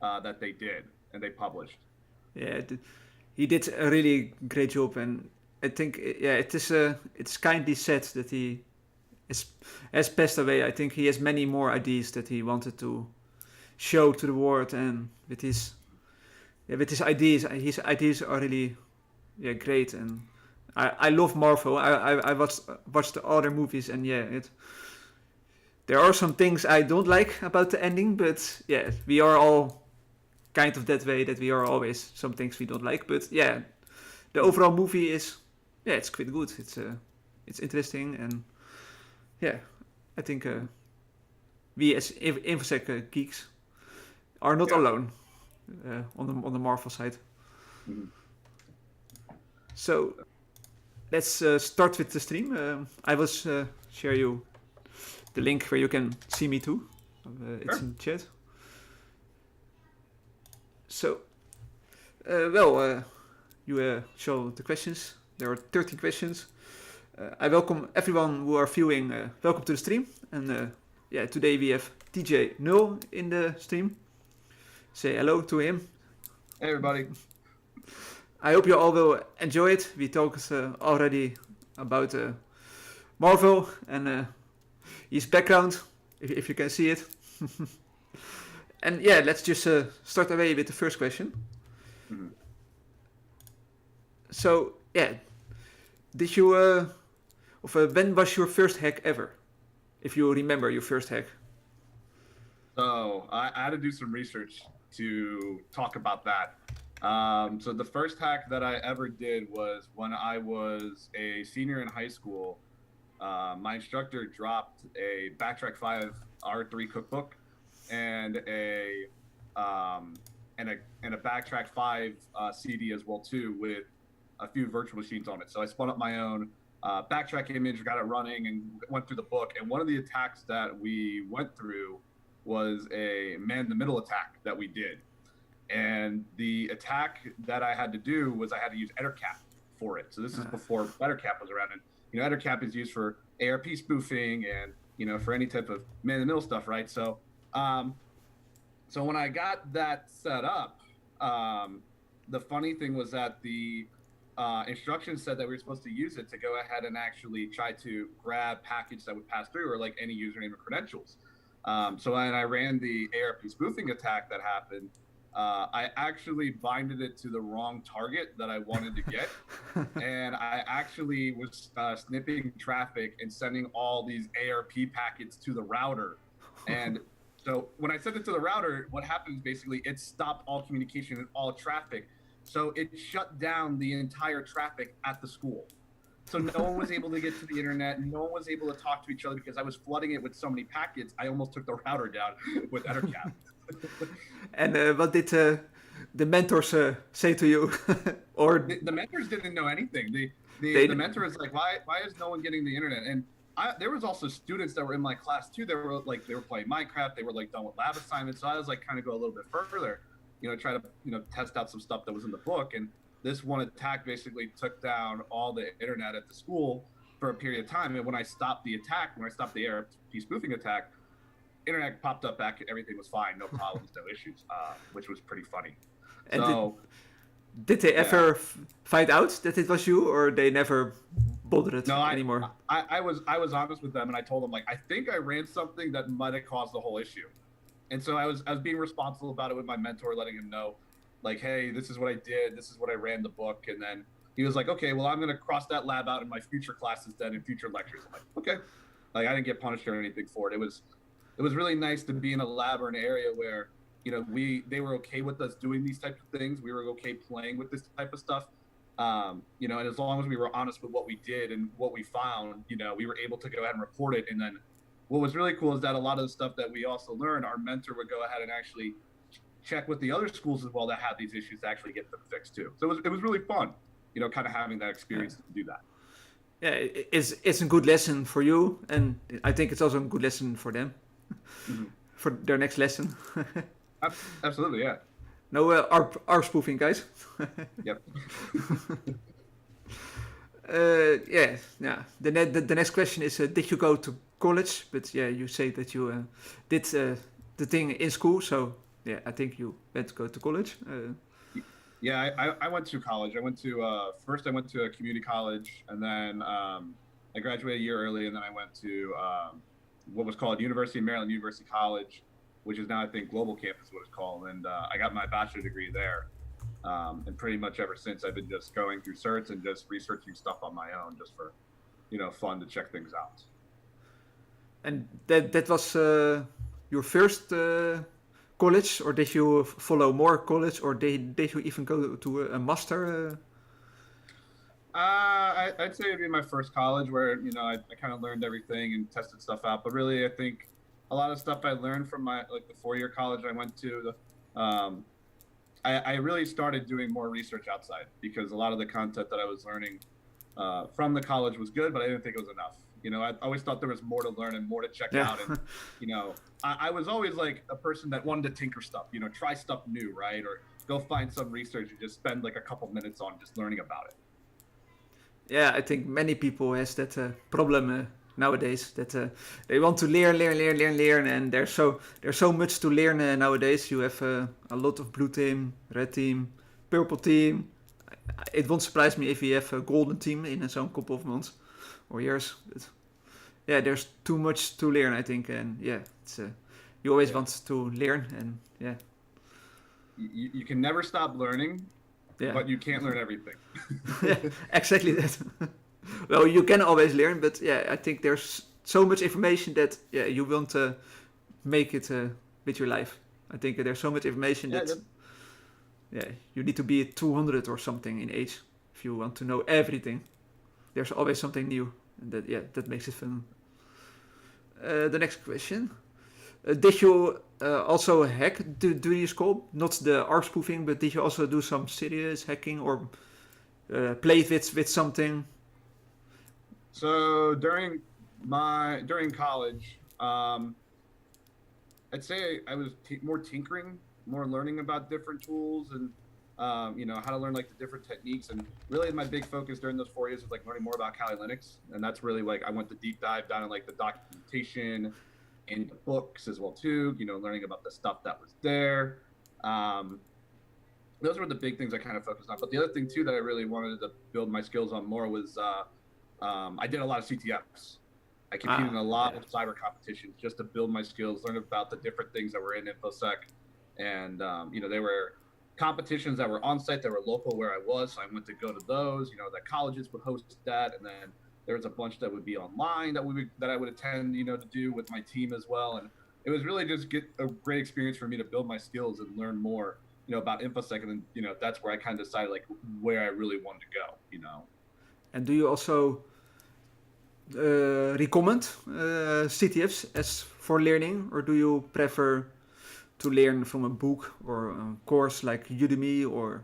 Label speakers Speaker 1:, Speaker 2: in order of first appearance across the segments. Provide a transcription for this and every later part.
Speaker 1: that they did and they published.
Speaker 2: Yeah, he did a really great job, and I think it's kindly said that he is, has passed away. I think he has many more ideas that he wanted to show to the world, and with his ideas are really great, and I love Marvel. I watched the other movies, and there are some things I don't like about the ending, but yeah, we are all kind of that way, that we are always some things we don't like. But yeah, the overall movie is it's quite good. It's interesting, and yeah, I think we as Infosec geeks are not
Speaker 1: Yeah.
Speaker 2: alone on the Marvel side.
Speaker 1: Mhm.
Speaker 2: So let's start with the stream. I will share you the link where you can see me too. It's
Speaker 1: Sure.
Speaker 2: in chat. So, you show the questions. There are 13 questions. I welcome everyone who are viewing. Welcome to the stream. And today we have TJ Null in the stream. Say hello to him.
Speaker 1: Hey, everybody.
Speaker 2: I hope you all will enjoy it. We talked already about Marvel and his background, if you can see it. And yeah, let's just start away with the first question.
Speaker 1: Mhm.
Speaker 2: So yeah, did you when was your first hack ever? If you remember your first hack.
Speaker 1: So I had to do some research to talk about that. So the first hack that I ever did was when I was a senior in high school. My instructor dropped a Backtrack 5 R3 cookbook and a Backtrack 5 CD as well too, with a few virtual machines on it. So I spun up my own Backtrack image, got it running, and went through the book. And one of the attacks that we went through was a man in the middle attack that we did. And the attack that I had to do was I had to use Ettercap for it. So this is before Ettercap was around. And Ettercap is used for ARP spoofing and for any type of man in the middle stuff, right? So so when I got that set up, the funny thing was that the instructions said that we were supposed to use it to go ahead and actually try to grab packets that would pass through, or like any username or credentials. So when I ran the ARP spoofing attack that happened, I actually binded it to the wrong target that I wanted to get. And I actually was snipping traffic and sending all these ARP packets to the router. And so when I sent it to the router, what happens basically, it stopped all communication and all traffic. So it shut down the entire traffic at the school. So no one was able to get to the internet. No one was able to talk to each other because I was flooding it with so many packets. I almost took the router down with Ettercap.
Speaker 2: And what did the mentors say to you? Or
Speaker 1: the mentors didn't know anything. The mentor was like, why is no one getting the internet? And there was also students that were in my class too. They were playing Minecraft. They were like done with lab assignments. So I was like kind of go a little bit further, try to test out some stuff that was in the book. And this one attack basically took down all the internet at the school for a period of time. And when I stopped the attack, when I stopped the ARP spoofing attack, internet popped up back. Everything was fine, no problems, no issues, which was pretty funny.
Speaker 2: and
Speaker 1: So
Speaker 2: did they
Speaker 1: yeah.
Speaker 2: ever find out that it was you, or they never bothered anymore?
Speaker 1: I was honest with them, and I told them, like, I think I ran something that might have caused the whole issue. And so I was being responsible about it with my mentor, letting him know, like, hey, this is what I did, this is what I ran the book. And then he was like, okay, well, I'm gonna cross that lab out in my future classes then, in future lectures. I'm like, okay. Like, I didn't get punished or anything for it. It was really nice to be in a lab or an area where they were okay with us doing these types of things. We were okay playing with this type of stuff. And as long as we were honest with what we did and what we found, we were able to go ahead and report it. And then what was really cool is that a lot of the stuff that we also learned, our mentor would go ahead and actually check with the other schools as well that had these issues to actually get them fixed too. So it was really fun, kind of having that experience to do that.
Speaker 2: Yeah, it's a good lesson for you, and I think it's also a good lesson for them, for their next lesson.
Speaker 1: Absolutely, yeah.
Speaker 2: No, our spoofing, guys.
Speaker 1: Yep.
Speaker 2: Yeah. The next question is: did you go to college? But yeah, you say that you did the thing in school. So yeah, I think you went to go to college.
Speaker 1: Yeah, I went to college. I went to first I went to a community college, and then I graduated a year early, and then I went to what was called University of Maryland University College, which is now I think Global Campus, what it's called, and I got my bachelor degree there. And pretty much ever since, I've been just going through certs and just researching stuff on my own, just for fun to check things out.
Speaker 2: And that was your first college, or did you follow more college, or did you even go to a master?
Speaker 1: I'd say it'd be my first college where I kind of learned everything and tested stuff out. But really, I think a lot of stuff I learned from my the 4-year college I went to. I really started doing more research outside because a lot of the content that I was learning from the college was good, but I didn't think it was enough. I always thought there was more to learn and more to check out. And, I was always like a person that wanted to tinker stuff, try stuff new, right? Or go find some research and just spend like a couple minutes on just learning about it.
Speaker 2: Yeah, I think many people has that problem nowadays, that they want to learn, and there's so much to learn nowadays. You have a lot of blue team, red team, purple team. It won't surprise me if we have a golden team in some couple of months or years. But yeah, there's too much to learn, I think, and yeah, it's you always want to learn, and yeah.
Speaker 1: You can never stop learning,
Speaker 2: Yeah.
Speaker 1: but you can't learn everything.
Speaker 2: Yeah, exactly that. Well, you can always learn, but yeah, I think there's so much information that you want to make it with your life. I think there's so much information that you need to be 200 or something in age if you want to know everything. There's always something new, and that makes it fun. The next question: did you also hack during school? Not the ARP spoofing, but did you also do some serious hacking or play with something?
Speaker 1: So during college, I'd say I was more tinkering, more learning about different tools and how to learn like the different techniques. And really, my big focus during those 4 years was like learning more about Kali Linux, and that's really like I went to deep dive down in like the documentation and the books as well too. Learning about the stuff that was there. Those were the big things I kind of focused on. But the other thing too that I really wanted to build my skills on more was I did a lot of CTFs. I competed in a lot of cyber competitions just to build my skills, learn about the different things that were in InfoSec. And, they were competitions that were on site, that were local where I was. So I went to go to those, that colleges would host that. And then there was a bunch that would be online that I would attend, to do with my team as well. And it was really just a great experience for me to build my skills and learn more, about InfoSec. And then, that's where I kind of decided like where I really wanted to go,
Speaker 2: And do you also recommend CTFs as for learning, or do you prefer to learn from a book or a course like Udemy? Or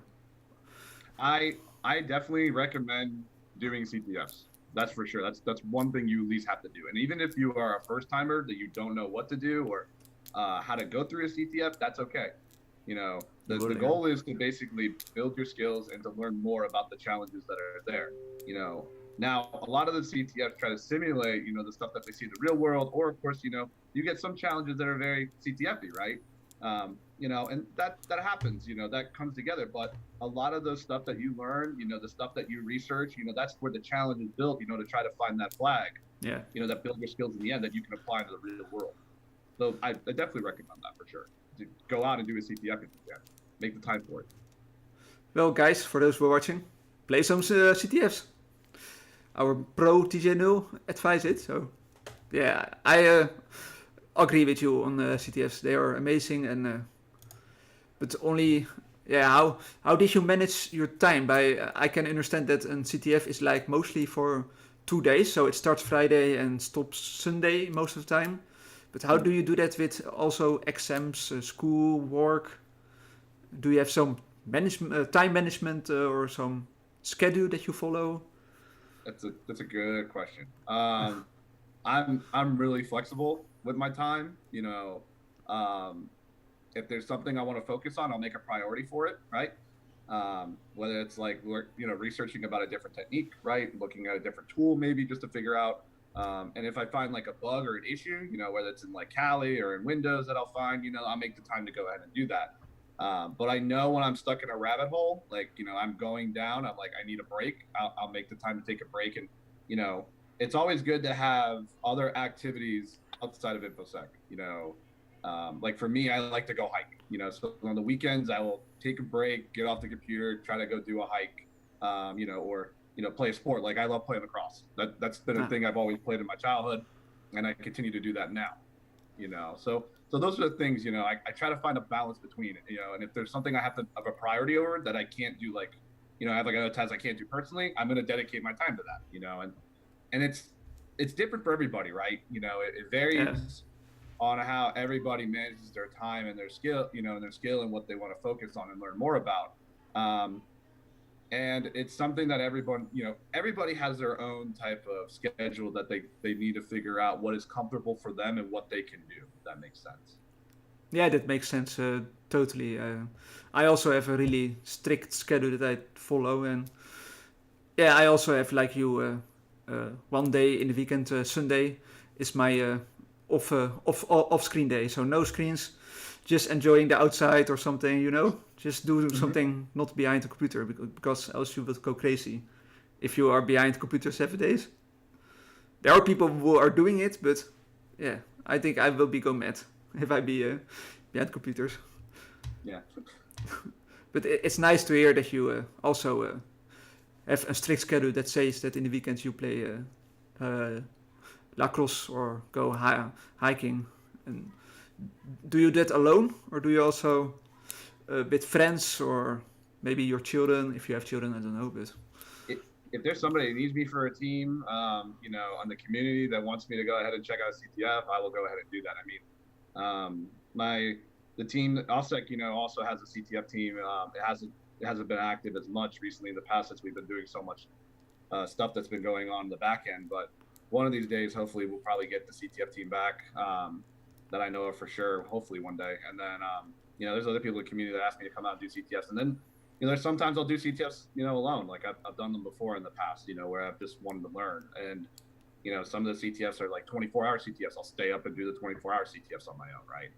Speaker 1: I definitely recommend doing CTFs. That's for sure. That's one thing you at least have to do. And even if you are a first timer that you don't know what to do or how to go through a CTF, that's okay. The goal is to basically build your skills and to learn more about the challenges that are there. Now, a lot of the CTFs try to simulate, the stuff that they see in the real world, or of course, you get some challenges that are very CTF-y, right? And that happens, that comes together. But a lot of those stuff that you learn, the stuff that you research, that's where the challenge is built, to try to find that flag, that build your skills in the end that you can apply into the real world. So I definitely recommend that for sure. To go out and do a CTF if you can. Make the time for it.
Speaker 2: Well, guys, for those who are watching, play some CTFs. Our pro TJ Null advise it. So, yeah, I agree with you on CTFs. They are amazing, and but only how did you manage your time? I can understand that a CTF is like mostly for 2 days, so it starts Friday and stops Sunday most of the time. But how do you do that with also exams, school, work? Do you have some time management or some schedule that you follow?
Speaker 1: That's a good question. I'm really flexible with my time. If there's something I want to focus on, I'll make a priority for it, right? Whether it's like researching about a different technique, right? Looking at a different tool, maybe just to figure out And if I find like a bug or an issue, whether it's in like Kali or in Windows that I'll find, I'll make the time to go ahead and do that. But I know when I'm stuck in a rabbit hole, like, I'm going down, I'm like, I need a break. I'll make the time to take a break. And, it's always good to have other activities outside of InfoSec, like for me, I like to go hike, so on the weekends, I will take a break, get off the computer, try to go do a hike, or, play a sport. Like I love playing lacrosse. That's been a thing I've always played in my childhood, and I continue to do that now, So those are the things, I try to find a balance between it, and if there's something I have a priority over that I can't do, like, I have like other tasks I can't do personally, I'm going to dedicate my time to that, and it's different for everybody, right? It varies on how everybody manages their time and their skill, and what they want to focus on and learn more about. And it's something that everybody has their own type of schedule that they need to figure out what is comfortable for them and what they can do. If that makes sense.
Speaker 2: Yeah, that makes sense. Totally. I also have a really strict schedule that I follow, and yeah, I also have like you. One day in the weekend, Sunday, is my off screen day. So no screens, just enjoying the outside or something. Just do something not behind the computer, because else you will go crazy if you are behind the computer 7 days. There are people who are doing it, but yeah, I think I will go mad if I be behind computers.
Speaker 1: Yeah.
Speaker 2: But it's nice to hear that you also have a strict schedule that says that in the weekends you play lacrosse or go hiking. And do you that alone, or do you also with friends, or maybe your children? If you have children, I don't know, but
Speaker 1: if there's somebody that needs me for a team, on the community that wants me to go ahead and check out CTF, I will go ahead and do that. I mean, the team OSSEC, also has a CTF team. It hasn't been active as much recently in the past, since we've been doing so much stuff that's been going on in the back end. But one of these days, hopefully, we'll probably get the CTF team back, that I know of for sure. Hopefully one day. And then, there's other people in the community that ask me to come out and do CTFs. And then, there's sometimes I'll do CTFs, alone. Like I've done them before in the past, where I've just wanted to learn. And, some of the CTFs are like 24-hour CTFs. I'll stay up and do the 24-hour CTFs on my own, right?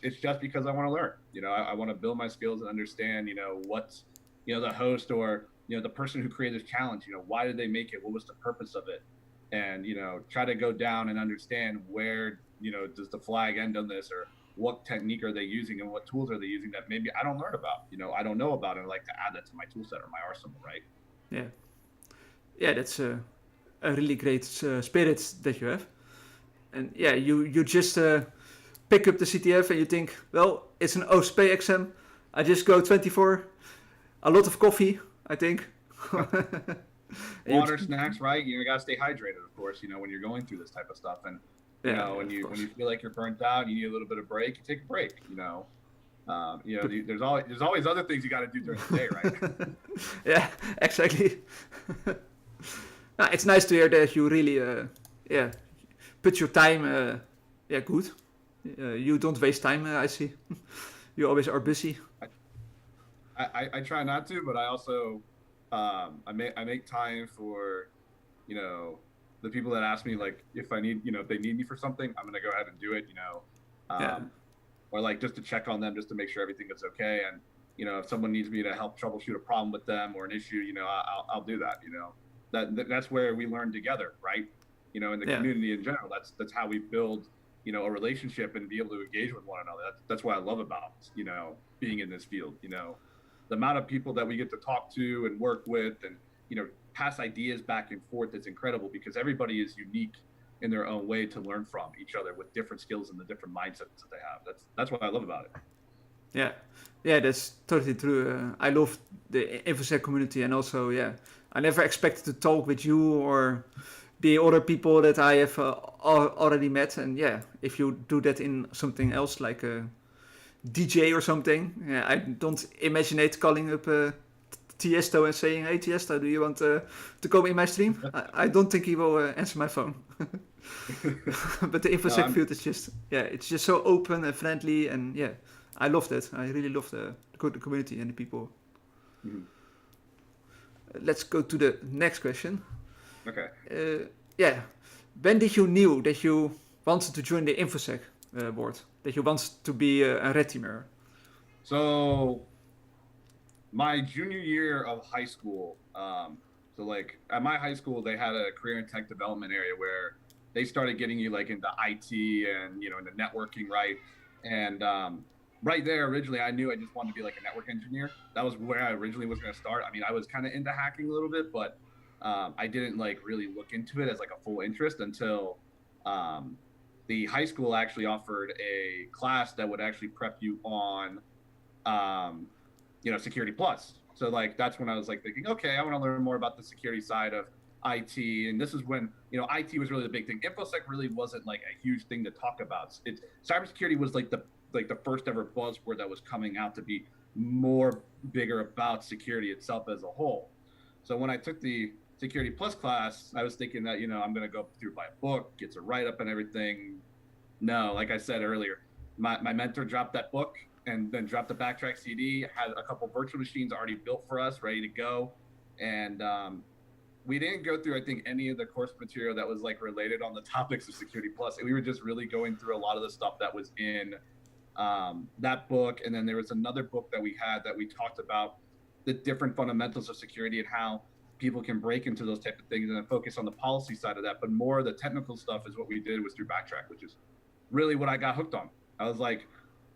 Speaker 1: It's just because I want to learn. I want to build my skills and understand, what's, the host or, the person who created this challenge, why did they make it? What was the purpose of it? And, try to go down and understand where, does the flag end on this, or what technique are they using and what tools are they using that maybe I don't learn about, I don't know about, and I'd like to add that to my tool set or my arsenal, right?
Speaker 2: Yeah. Yeah, that's a really great spirit that you have. And yeah, you just pick up the CTF and you think, well, it's an OSP exam. I just go 24, a lot of coffee, I think.
Speaker 1: Water, snacks, right? You gotta stay hydrated, of course, when you're going through this type of stuff. And when you feel like you're burnt out, you need a little bit of break, you take a break, there's always other things you got to do during the day, right?
Speaker 2: Yeah, exactly. No, it's nice to hear that you really put your time good. You don't waste time, I see. You always are busy.
Speaker 1: I try not to, but I also I make time for the people that ask me, like, if I need, if they need me for something, I'm gonna go ahead and do it, or like just to check on them, just to make sure everything is okay. And if someone needs me to help troubleshoot a problem with them or an issue, I'll do that. That's where we learn together, right? In the community in general. That's how we build a relationship and be able to engage with one another. That's what I love about being in this field. The amount of people that we get to talk to and work with, and pass ideas back and forth, is incredible, because everybody is unique in their own way to learn from each other with different skills and the different mindsets that they have. That's what I love about it.
Speaker 2: Yeah, that's totally true. I love the InfoSec community, and also I never expected to talk with you or the other people that I have already met. And if you do that in something else, like a DJ or something, I don't imagine calling up Tiesto and saying, "Hey Tiesto, do you want to come in my stream?" I don't think he will answer my phone. But the InfoSec field is just it's just so open and friendly, and I love that. I really love the community and the people. Mm-hmm. Let's go to the next question.
Speaker 1: Okay.
Speaker 2: yeah, when did you knew that you wanted to join the InfoSec board? That you wanted to be a red teamer?
Speaker 1: So my junior year of high school, so like at my high school, they had a career and tech development area where they started getting you like into IT and into networking, right? And right there, originally, I knew I just wanted to be like a network engineer. That was where I originally was going to start. I mean, I was kind of into hacking a little bit, but I didn't like really look into it as like a full interest until um, the high school actually offered a class that would actually prep you on um, Security Plus. So like that's when I was like thinking, okay, I want to learn more about the security side of IT. And this is when IT was really the big thing. InfoSec really wasn't like a huge thing to talk about. It's cybersecurity was like the first ever buzzword that was coming out to be more bigger about security itself as a whole. So when I took the Security Plus class, I was thinking that I'm going to go through by a book, get a write up and everything. No, like I said earlier, my mentor dropped that book and then dropped the Backtrack CD, had a couple virtual machines already built for us, ready to go. And we didn't go through, I think, any of the course material that was like related on the topics of Security Plus. We were just really going through a lot of the stuff that was in that book. And then there was another book that we had that we talked about the different fundamentals of security and how people can break into those type of things and then focus on the policy side of that. But more of the technical stuff is what we did was through Backtrack, which is really what I got hooked on. I was like,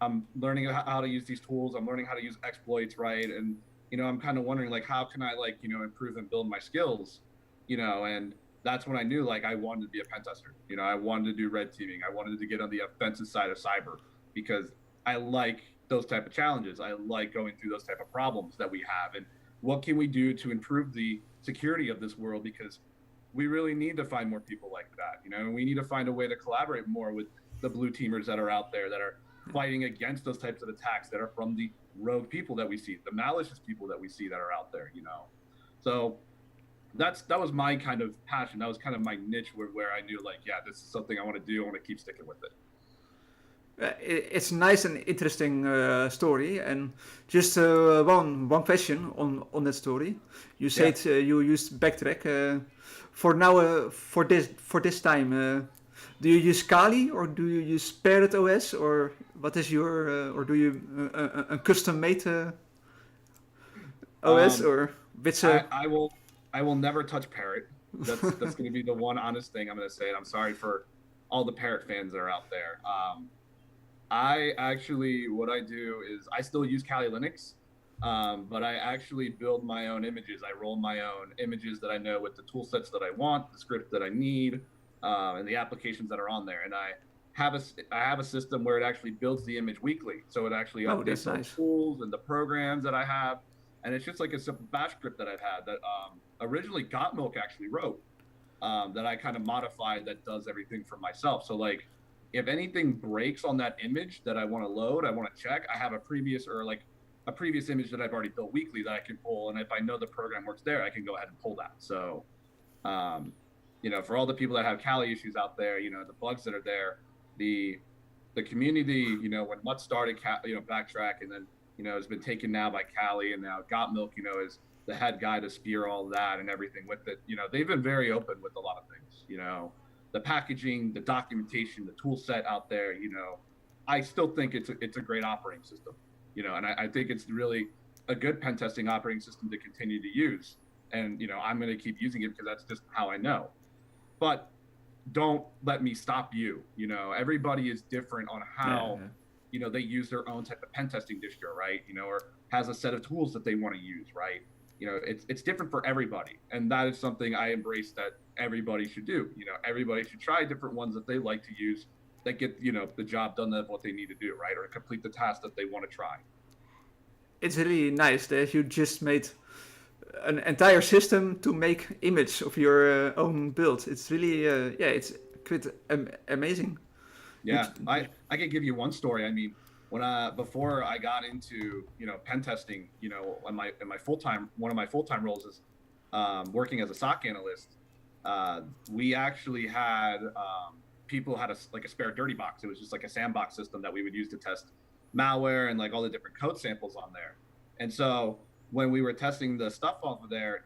Speaker 1: I'm learning how to use these tools. I'm learning how to use exploits, right? And I'm kind of wondering like, how can I like improve and build my skills, and that's when I knew like I wanted to be a pen tester. I wanted to do red teaming. I wanted to get on the offensive side of cyber because I like those type of challenges. I like going through those type of problems that we have, and what can we do to improve the security of this world? Because we really need to find more people like that, and we need to find a way to collaborate more with the blue teamers that are out there that are fighting against those types of attacks that are from the rogue people that we see, the malicious people that we see that are out there, So that was my kind of passion. That was kind of my niche where I knew like, yeah, this is something I want to do. I want to keep sticking with it.
Speaker 2: It's a nice and interesting story. And just one question on that story. You said you used Backtrack. For now, for this time, do you use Kali or do you use Parrot OS or what is your or do you a custom made OS or which?
Speaker 1: I will never touch Parrot. That's going to be the one honest thing I'm going to say. And I'm sorry for all the Parrot fans that are out there. I actually, what I do is I still use Kali Linux, but I actually build my own images. I roll my own images that I know with the tool sets that I want, the script that I need, and the applications that are on there. And I have a system where it actually builds the image weekly. So it actually updates the tools and the programs that I have. And it's just like a simple bash script that I've had that originally Got Milk actually wrote that I kind of modified that does everything for myself. So like, if anything breaks on that image that I want to load, I want to check, I have a previous image that I've already built weekly that I can pull. And if I know the program works there, I can go ahead and pull that. So, for all the people that have Kali issues out there, the bugs that are there, the community, when Mutt started, Backtrack, and then, has been taken now by Kali, and now Got Milk, is the head guy to spear all that and everything with it. They've been very open with a lot of things, the packaging, the documentation, the tool set out there, I still think it's a great operating system, and I think it's really a good pen testing operating system to continue to use. And, I'm going to keep using it because that's just how I know. But don't let me stop you. Everybody is different on how, they use their own type of pen testing distro, right? Or has a set of tools that they want to use, right? It's different for everybody. And that is something I embrace that everybody should do. Everybody should try different ones that they like to use that get, the job done of what they need to do, right? Or complete the task that they want to try.
Speaker 2: It's really nice that you just made an entire system to make image of your own build. It's really, it's quite amazing.
Speaker 1: Yeah, I can give you one story. I mean, when before I got into pen testing, in my full-time, one of my full-time roles is working as a SOC analyst. We actually had people had a spare dirty box. It was just like a sandbox system that we would use to test malware and like all the different code samples on there. And so when we were testing the stuff off of there,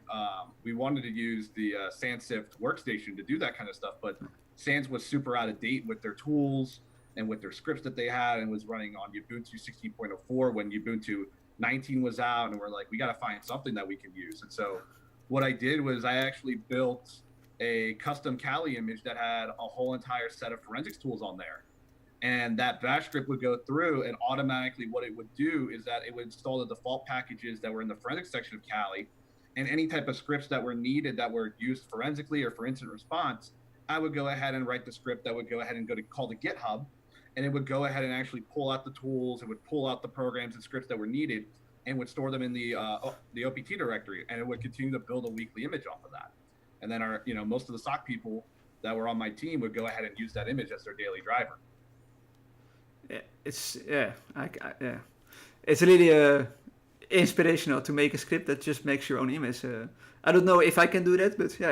Speaker 1: we wanted to use the SandSift workstation to do that kind of stuff, but Sans was super out of date with their tools and with their scripts that they had, and was running on Ubuntu 16.04 when Ubuntu 19 was out, and we're like, we got to find something that we can use. And so what I did was I actually built a custom Kali image that had a whole entire set of forensics tools on there. And that bash script would go through, and automatically what it would do is that it would install the default packages that were in the forensics section of Kali, and any type of scripts that were needed that were used forensically or for incident response, I would go ahead and write the script that would go ahead and call to GitHub, and it would go ahead and actually pull out the tools. It would pull out the programs and scripts that were needed, and would store them in the OPT directory, and it would continue to build a weekly image off of that. And then most of the SOC people that were on my team would go ahead and use that image as their daily driver.
Speaker 2: It's it's really inspirational to make a script that just makes your own image. I don't know if I can do that, but yeah,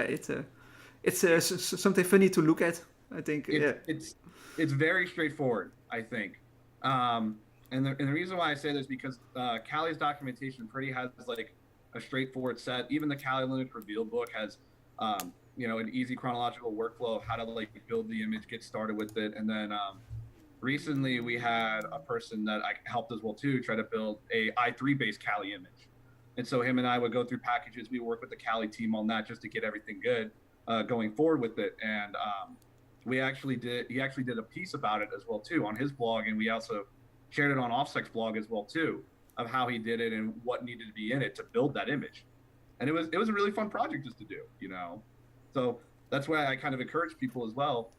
Speaker 2: it's something funny to look at. I think
Speaker 1: it's very straightforward, I think. And the reason why I say this is because Kali's documentation pretty has like a straightforward set. Even the Kali Linux Reveal book has an easy chronological workflow of how to like build the image, get started with it, and then recently we had a person that I helped as well too try to build a i3 based Kali image, and so him and I would go through packages. We work with the Kali team on that just to get everything good going forward with it, and he actually did a piece about it as well too on his blog, and we also shared it on OffSec's blog as well too, of how he did it and what needed to be in it to build that image. And it was a really fun project just to do, So that's why I kind of encourage people as well,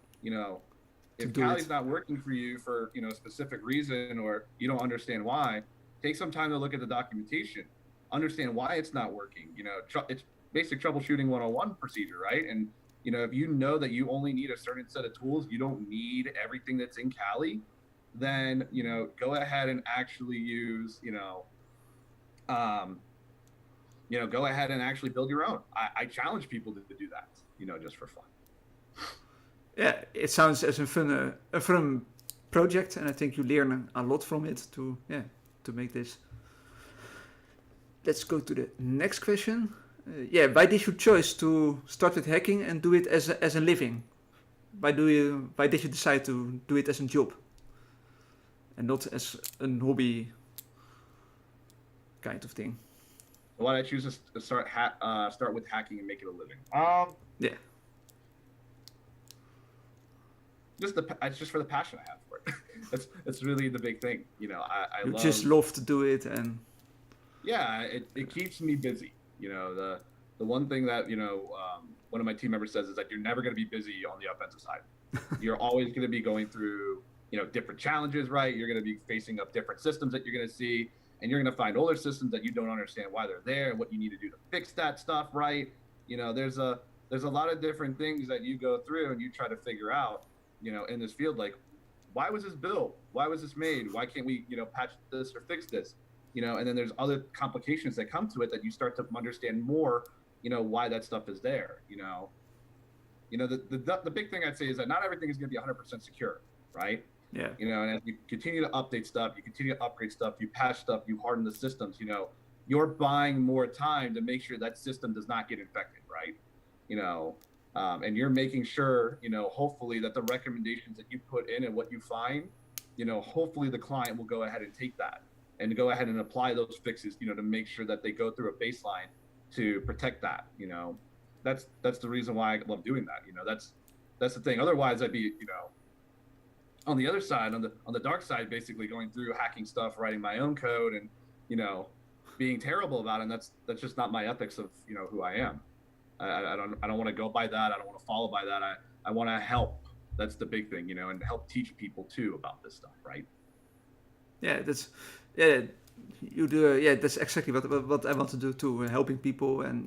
Speaker 1: if Kali's not working for you for, a specific reason, or you don't understand why, take some time to look at the documentation, understand why it's not working. It's basic troubleshooting 101 procedure, right? And, if you know that you only need a certain set of tools, you don't need everything that's in Kali, then, go ahead and actually use, go ahead and actually build your own. I challenge people to do that, just for fun.
Speaker 2: Yeah, it sounds as a fun project, and I think you learn a lot from it to make this. Let's go to the next question. Why did you choose to start with hacking and do it as a living? Why did you decide to do it as a job and not as a hobby kind of thing?
Speaker 1: Why did I choose to start with hacking and make it a living?
Speaker 2: Yeah.
Speaker 1: It's just for the passion I have for it. That's really the big thing. I
Speaker 2: just love to do it, and
Speaker 1: yeah, it keeps me busy. The one thing that one of my team members says is that you're never going to be busy on the offensive side. You're always going to be going through different challenges, right? You're going to be facing up different systems that you're going to see, and you're going to find older systems that you don't understand why they're there and what you need to do to fix that stuff, right? There's a lot of different things that you go through and you try to figure out, in this field, like, why was this built? Why was this made? Why can't we, patch this or fix this? And then there's other complications that come to it that you start to understand more, why that stuff is there. The big thing I'd say is that not everything is going to be 100% secure, right?
Speaker 2: Yeah.
Speaker 1: And as you continue to update stuff, you continue to upgrade stuff, you patch stuff, you harden the systems, you're buying more time to make sure that system does not get infected, right? And you're making sure, hopefully that the recommendations that you put in and what you find, hopefully the client will go ahead and take that and go ahead and apply those fixes, to make sure that they go through a baseline to protect that. That's the reason why I love doing that. That's the thing. Otherwise, I'd be, on the other side, on the dark side, basically going through hacking stuff, writing my own code, and being terrible about it. And that's just not my ethics of who I am. I don't want to go by that. I don't want to follow by that. I want to help. That's the big thing, and help teach people too about this stuff, right?
Speaker 2: You do. That's exactly what I want to do too. Helping people, and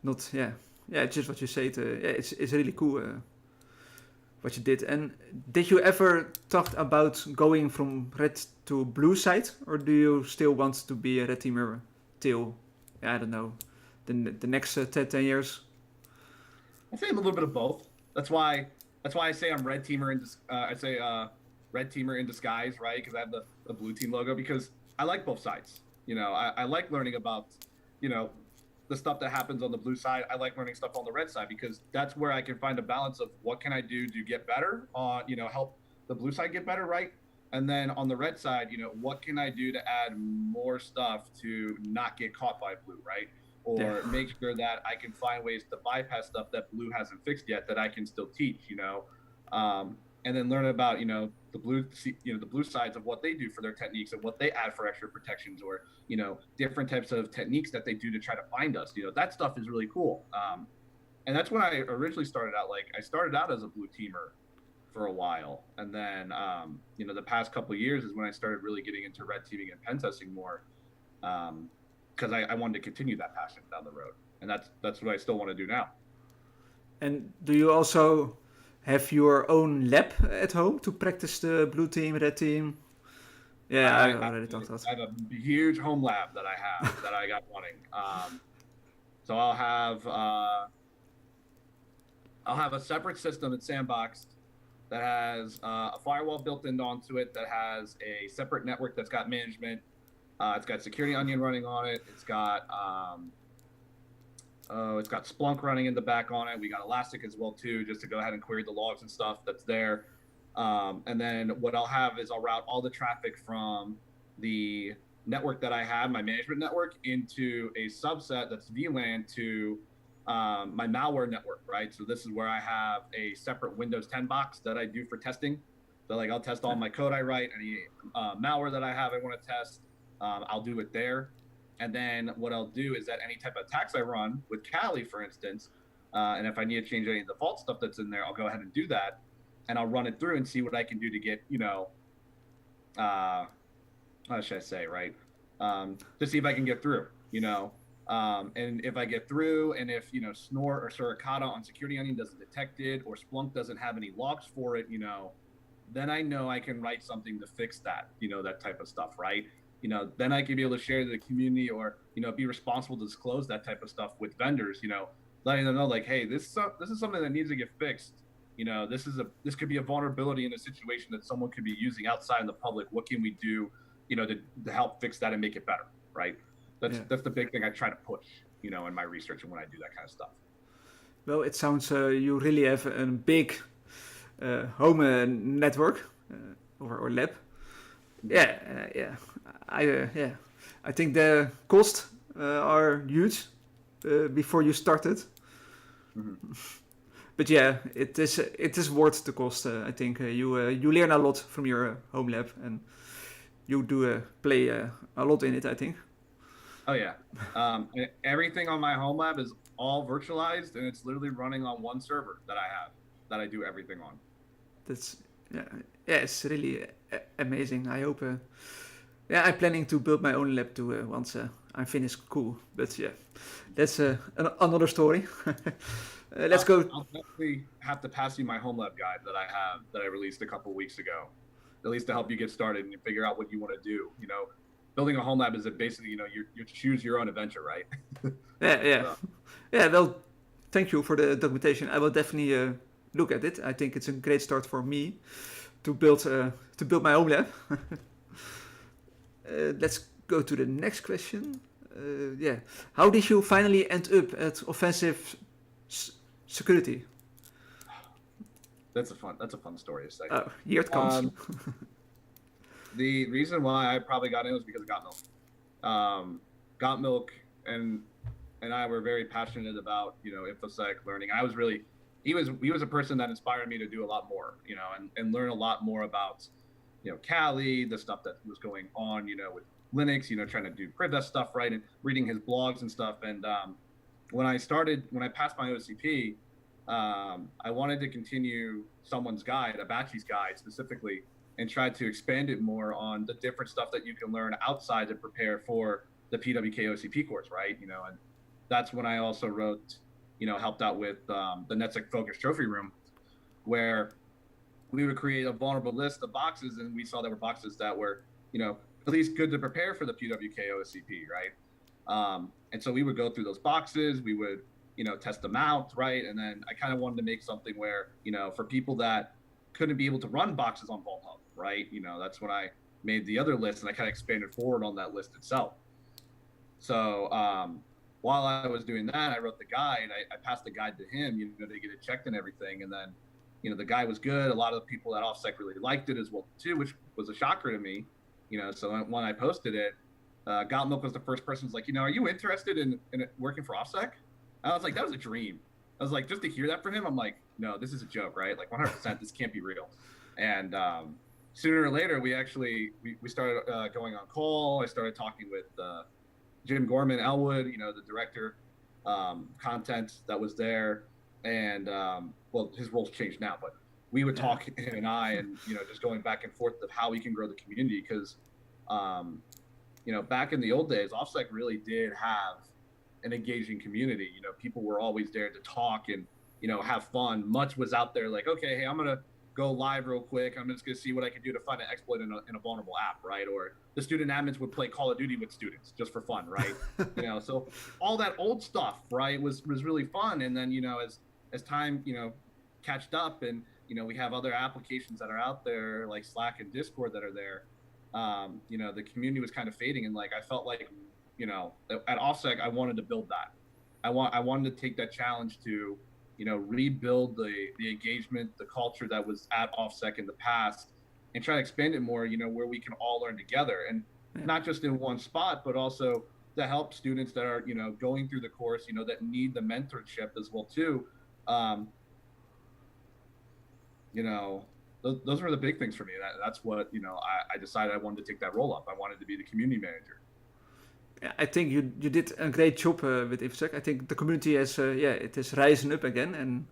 Speaker 2: just what you said. It's really cool what you did. And did you ever thought about going from red to blue side, or do you still want to be a red teamer till I don't know the next 10 years?
Speaker 1: I say I'm a little bit of both. That's why I say I'm red teamer red teamer in disguise, right? Because I have the blue team logo, because I like both sides. I like learning about, you know, the stuff that happens on the blue side. I like learning stuff on the red side because that's where I can find a balance of what can I do to get better on, help the blue side get better, right? And then on the red side, what can I do to add more stuff to not get caught by blue, right? Or make sure that I can find ways to bypass stuff that blue hasn't fixed yet that I can still teach. And then learn about the blue sides of what they do for their techniques and what they add for extra protections, or different types of techniques that they do to try to find us. That stuff is really cool. And that's when I originally started out. Like, I started out as a blue teamer for a while, and then the past couple of years is when I started really getting into red teaming and pen testing more, because I wanted to continue that passion down the road, and that's what I still want to do now.
Speaker 2: And do you also have your own lab at home to practice the blue team, red team? Yeah, I already talked about that.
Speaker 1: I have a huge home lab that I have that I got running. So I'll have a separate system that's sandboxed that has a firewall built onto it, that has a separate network that's got management. It's got Security Onion running on it. It's got Splunk running in the back on it. We got Elastic as well too, just to go ahead and query the logs and stuff that's there. And then what I'll have is I'll route all the traffic from the network that I have, my management network, into a subset that's VLAN to my malware network, right? So this is where I have a separate Windows 10 box that I do for testing. So like, I'll test all my code I write, any malware that I have I want to test, I'll do it there. And then what I'll do is that any type of attacks I run with Kali, for instance, and if I need to change any default stuff that's in there, I'll go ahead and do that. And I'll run it through and see what I can do to get, how should I say, right? To see if I can get through, and if I get through, and if, Snort or Suricata on Security Onion doesn't detect it, or Splunk doesn't have any logs for it, then I know I can write something to fix that, that type of stuff, right? Then I can be able to share to the community, or, be responsible to disclose that type of stuff with vendors, letting them know, like, hey, this is something that needs to get fixed. This could be a vulnerability in a situation that someone could be using outside in the public. What can we do, to help fix that and make it better, right? That's the big thing I try to push, in my research and when I do that kind of stuff.
Speaker 2: Well, it sounds you really have a big home network or lab. Yeah. I think the costs are huge before you started. Mm-hmm. But yeah, it is worth the cost. I think you learn a lot from your home lab, and you do play a lot in it, I think.
Speaker 1: Oh yeah, everything on my home lab is all virtualized, and it's literally running on one server that I have, that I do everything on.
Speaker 2: That's it's really amazing. I hope. I'm planning to build my own lab too once I'm finished school. But yeah, that's another story. Let's go.
Speaker 1: I'll definitely have to pass you my home lab guide that I released a couple weeks ago, at least to help you get started and figure out what you want to do. Building a home lab is basically, you choose your own adventure, right?
Speaker 2: Yeah. Well, thank you for the documentation. I will definitely look at it. I think it's a great start for me to build my own lab. Let's go to the next question. How did you finally end up at Offensive Security?
Speaker 1: That's a fun story to say.
Speaker 2: Oh, here it comes.
Speaker 1: The reason why I probably got in was because of Got Milk. Got Milk and I were very passionate about, InfoSec learning. He was a person that inspired me to do a lot more, and learn a lot more about, Kali, the stuff that was going on, with Linux, trying to do Privest stuff, right, and reading his blogs and stuff. And when I passed my OCP, I wanted to continue someone's guide, Abachi's guide specifically, and try to expand it more on the different stuff that you can learn outside to prepare for the PWK OCP course, right? And that's when I also wrote, helped out with the NetSec Focus Trophy Room, where we would create a vulnerable list of boxes, and we saw there were boxes that were, at least good to prepare for the PWK OCP, right? And so we would go through those boxes, we would, test them out, right? And then I kind of wanted to make something where, for people that couldn't be able to run boxes on Vault Hub, right? That's when I made the other list, and I kind of expanded forward on that list itself. So while I was doing that, I wrote the guide. I passed the guide to him, you know, to get it checked and everything. And then, you know, the guide was good. A lot of the people at OffSec really liked it as well too, which was a shocker to me. You know, so when I posted it, Got Milk was the first person who's like, you know, are you interested in working for OffSec? I was like, that was a dream. I was like, just to hear that from him, I'm like, no, this is a joke, right? Like 100%, this can't be real. And sooner or later, we started going on call. I started talking with Jim Gorman Elwood, you know, the director, content that was there, and well, his role's changed now, but we would talk, him and I, and you know, just going back and forth of how we can grow the community because, you know, back in the old days, OffSec really did have an engaging community. You know, people were always there to talk and you know have fun. Much was out there like, okay, hey, I'm gonna go live real quick. I'm just gonna see what I can do to find an exploit in a vulnerable app, right? Or the student admins would play Call of Duty with students just for fun, right? You know, so all that old stuff, right, was really fun. And then you know, as time you know catched up, and you know we have other applications that are out there like Slack and Discord that are there. You know, the community was kind of fading, and like I felt like you know at OffSec I wanted to build that. I wanted to take that challenge to you know, rebuild the engagement, the culture that was at OffSec in the past, and try to expand it more, you know, where we can all learn together, and not just in one spot, but also to help students that are, you know, going through the course, you know, that need the mentorship as well too. You know, those were the big things for me. That's what, you know, I decided I wanted to take that role up. I wanted to be the community manager.
Speaker 2: I think you did a great job with InfoSec. I think the community has it has risen up again, and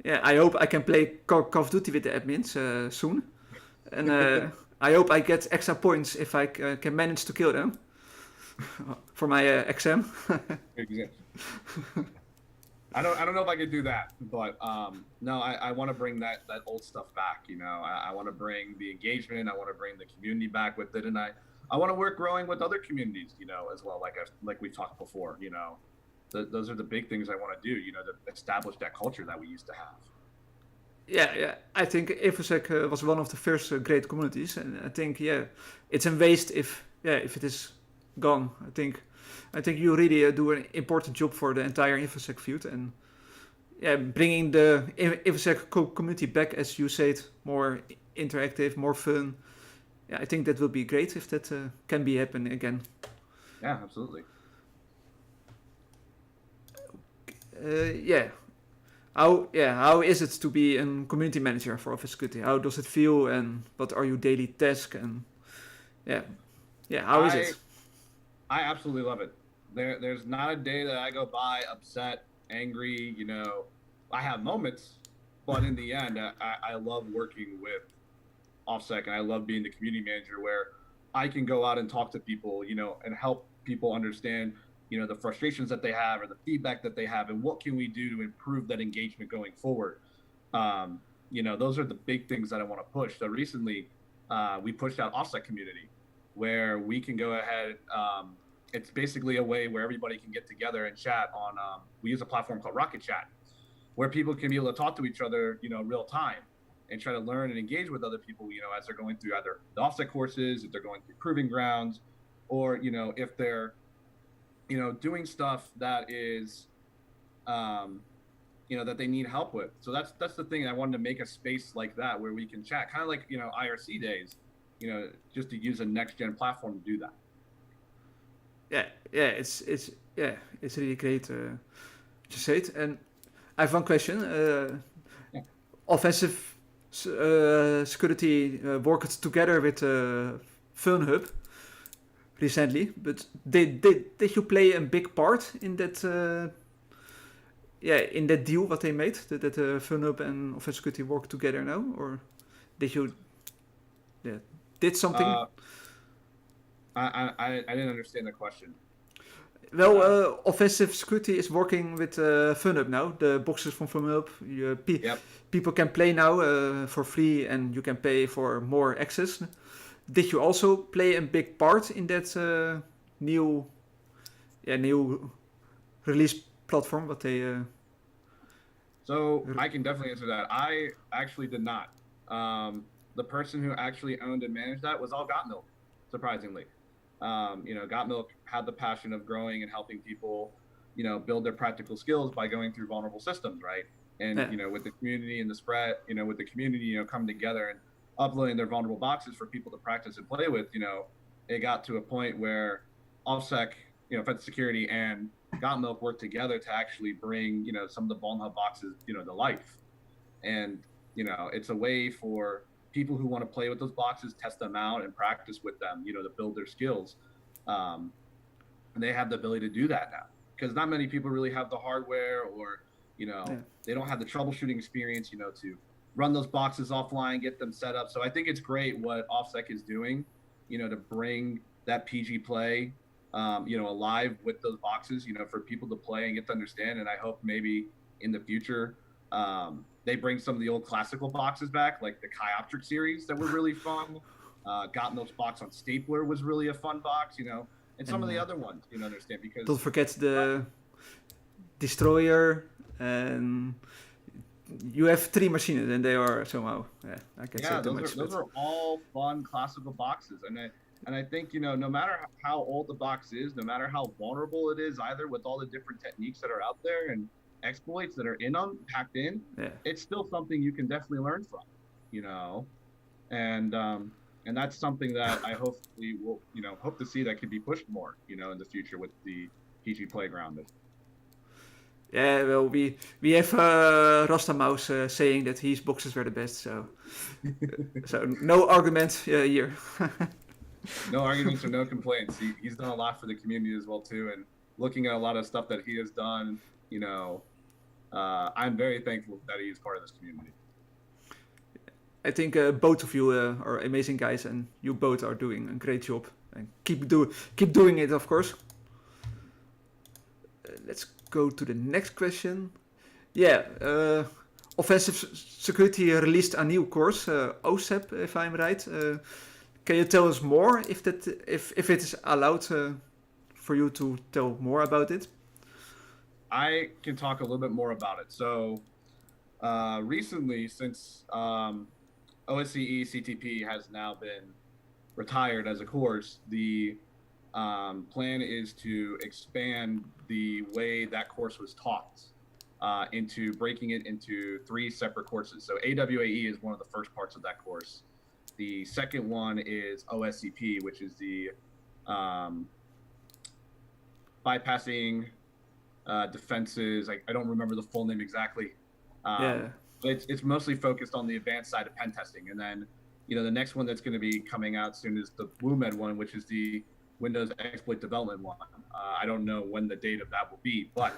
Speaker 2: yeah, I hope I can play Call of Duty with the admins soon, and I hope I get extra points if I can manage to kill them for my exam.
Speaker 1: I don't know if I could do that, but no, I want to bring that old stuff back. You know, I want to bring the engagement. I want to bring the community back with it, and I want to work growing with other communities, you know, as well. Like we talked before, you know, those are the big things I want to do, you know, to establish that culture that we used to have.
Speaker 2: Yeah. I think InfoSec was one of the first great communities, and I think it's a waste if it is gone. I think you really do an important job for the entire InfoSec field, and bringing the InfoSec community back, as you said, more interactive, more fun. Yeah, I think that will be great if that can be happen again.
Speaker 1: Yeah, absolutely.
Speaker 2: How is it to be a community manager for Office Security? How does it feel, and what are your daily tasks? And how is it?
Speaker 1: I absolutely love it. There's not a day that I go by upset, angry. You know, I have moments, but in the end, I love working with OffSec, and I love being the community manager where I can go out and talk to people, you know, and help people understand, you know, the frustrations that they have or the feedback that they have, and what can we do to improve that engagement going forward. You know, those are the big things that I want to push. So recently, we pushed out OffSec Community, where we can go ahead. It's basically a way where everybody can get together and chat on. We use a platform called Rocket Chat, where people can be able to talk to each other, you know, real time, and try to learn and engage with other people, you know, as they're going through either the OffSec courses, if they're going through proving grounds, or, you know, if they're, you know, doing stuff that is, you know, that they need help with. So that's the thing. I wanted to make a space like that where we can chat, kind of like, you know, IRC days, you know, just to use a next gen platform to do that.
Speaker 2: It's really great to say it. And I have one question. Offensive security worked together with FunHub recently, but did you play a big part in that? In that deal what they made, that FunHub and Offensive Security work together now, or did you did something?
Speaker 1: I didn't understand the question.
Speaker 2: Well, Offensive Security is working with FunHub now. The boxes from FunHub, people can play now for free, and you can pay for more access. Did you also play a big part in that new release platform? What they?
Speaker 1: So I can definitely answer that. I actually did not. The person who actually owned and managed that was all Got Milk, surprisingly. Got Milk had the passion of growing and helping people, build their practical skills by going through vulnerable systems, right? And
Speaker 2: Yeah.
Speaker 1: with the community and the spread, with the community, coming together and uploading their vulnerable boxes for people to practice and play with, it got to a point where OffSec, Offensive Security and Got Milk worked together to actually bring, some of the vulnerable boxes, to life. And it's a way for people who want to play with those boxes, test them out and practice with them, to build their skills. And they have the ability to do that now, because not many people really have the hardware, or they don't have the troubleshooting experience, to run those boxes offline, get them set up. So I think it's great what OffSec is doing, to bring that PG play, alive with those boxes, for people to play and get to understand. And I hope maybe in the future, they bring some of the old classical boxes back, like the Chioptric series that were really fun. Got Milk's box on Stapler was really a fun box, and some of the other ones, understand, because
Speaker 2: don't forget the Destroyer, and you have 3 machines, and they are somehow, I can say too much.
Speaker 1: Those are all fun classical boxes, and I think no matter how old the box is, no matter how vulnerable it is, either with all the different techniques that are out there and exploits that are packed in, it's still something you can definitely learn from, and that's something that I hopefully will, hope to see that could be pushed more, in the future with the PG Playground.
Speaker 2: Yeah, well, we have Rasta Mouse saying that his boxes were the best, so so no argument here.
Speaker 1: No arguments or no complaints. He's done a lot for the community as well too, and looking at a lot of stuff that he has done, I'm very thankful that he is part of this community.
Speaker 2: I think both of you are amazing guys, and you both are doing a great job. And keep doing it, of course. Let's go to the next question. Yeah, Offensive Security released a new course, OSEP, if I'm right. Can you tell us more, if it is allowed for you to tell more about it?
Speaker 1: I can talk a little bit more about it. So recently, since OSCE CTP has now been retired as a course, the plan is to expand the way that course was taught into breaking it into 3 separate courses. So AWAE is one of the first parts of that course. The second one is OSCP, which is the bypassing defenses. I don't remember the full name exactly. But it's mostly focused on the advanced side of pen testing. And then, the next one that's going to be coming out soon is the WUMED one, which is the Windows Exploit Development one. I don't know when the date of that will be, but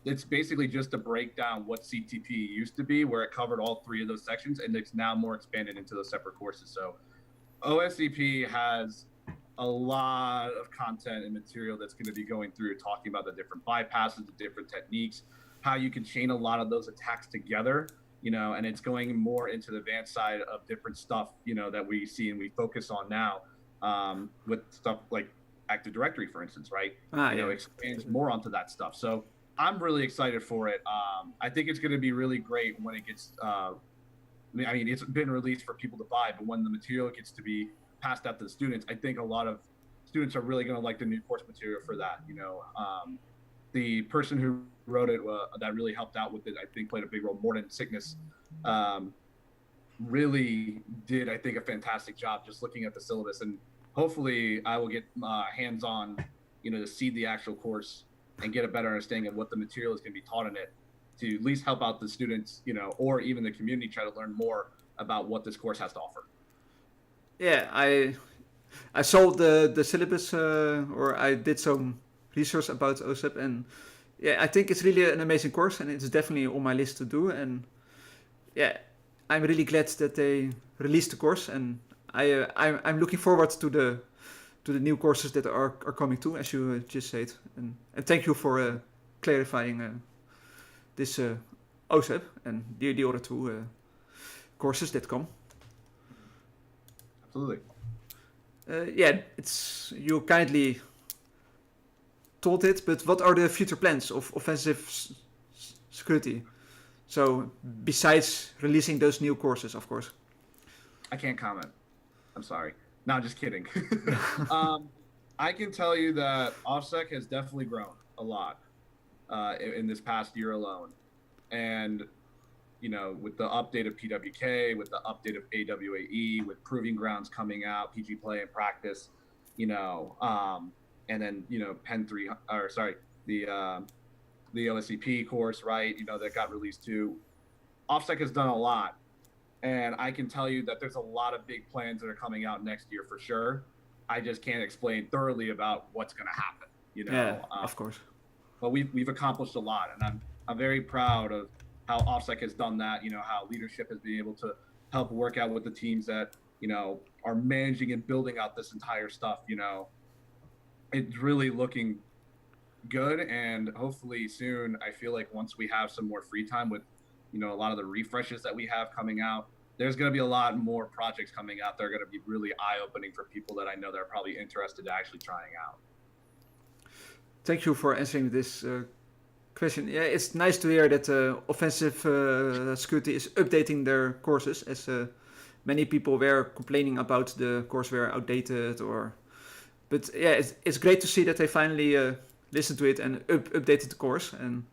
Speaker 1: it's basically just to break down what CTP used to be, where it covered all 3 of those sections, and it's now more expanded into those separate courses. So OSCP has a lot of content and material that's going to be going through, talking about the different bypasses, the different techniques, how you can chain a lot of those attacks together, and it's going more into the advanced side of different stuff, that we see and we focus on now, with stuff like Active Directory, for instance, right? Expands more onto that stuff. So I'm really excited for it. I think it's going to be really great when it gets, it's been released for people to buy, but when the material gets to be passed out to the students, I think a lot of students are really going to like the new course material for that. The person who wrote it that really helped out with it, I think played a big role. Morton Sickness really did, I think, a fantastic job just looking at the syllabus, and hopefully I will get hands-on, to see the actual course and get a better understanding of what the material is going to be taught in it, to at least help out the students, or even the community, try to learn more about what this course has to offer.
Speaker 2: Yeah, I saw the syllabus, or I did some research about OSEP, and I think it's really an amazing course, and it's definitely on my list to do. And I'm really glad that they released the course, and I'm looking forward to the new courses that are coming too, as you just said. And thank you for clarifying this OSEP and the other 2 courses that come.
Speaker 1: Absolutely.
Speaker 2: It's you kindly told it, but what are the future plans of Offensive Security? So besides releasing those new courses, of course.
Speaker 1: I can't comment. I'm sorry. No, I'm just kidding. I can tell you that OffSec has definitely grown a lot in this past year alone, and with the update of PWK, with the update of AWAE, with Proving Grounds coming out, PG Play and Practice, and then Pen 3, or sorry, the OSCP course, right? That got released too. OffSec has done a lot, and I can tell you that there's a lot of big plans that are coming out next year for sure. I just can't explain thoroughly about what's going to happen.
Speaker 2: Yeah, of course.
Speaker 1: But we've accomplished a lot, and I'm very proud of how OffSec has done that. How leadership has been able to help work out with the teams that are managing and building out this entire stuff. It's really looking good, and hopefully soon. I feel like once we have some more free time with a lot of the refreshes that we have coming out, there's going to be a lot more projects coming out that are going to be really eye-opening for people that I know that are probably interested in actually trying out.
Speaker 2: Thank you for answering this question. Yeah, it's nice to hear that Offensive Security is updating their courses, as many people were complaining about the course were outdated. But yeah, it's great to see that they finally listened to it and updated the course. And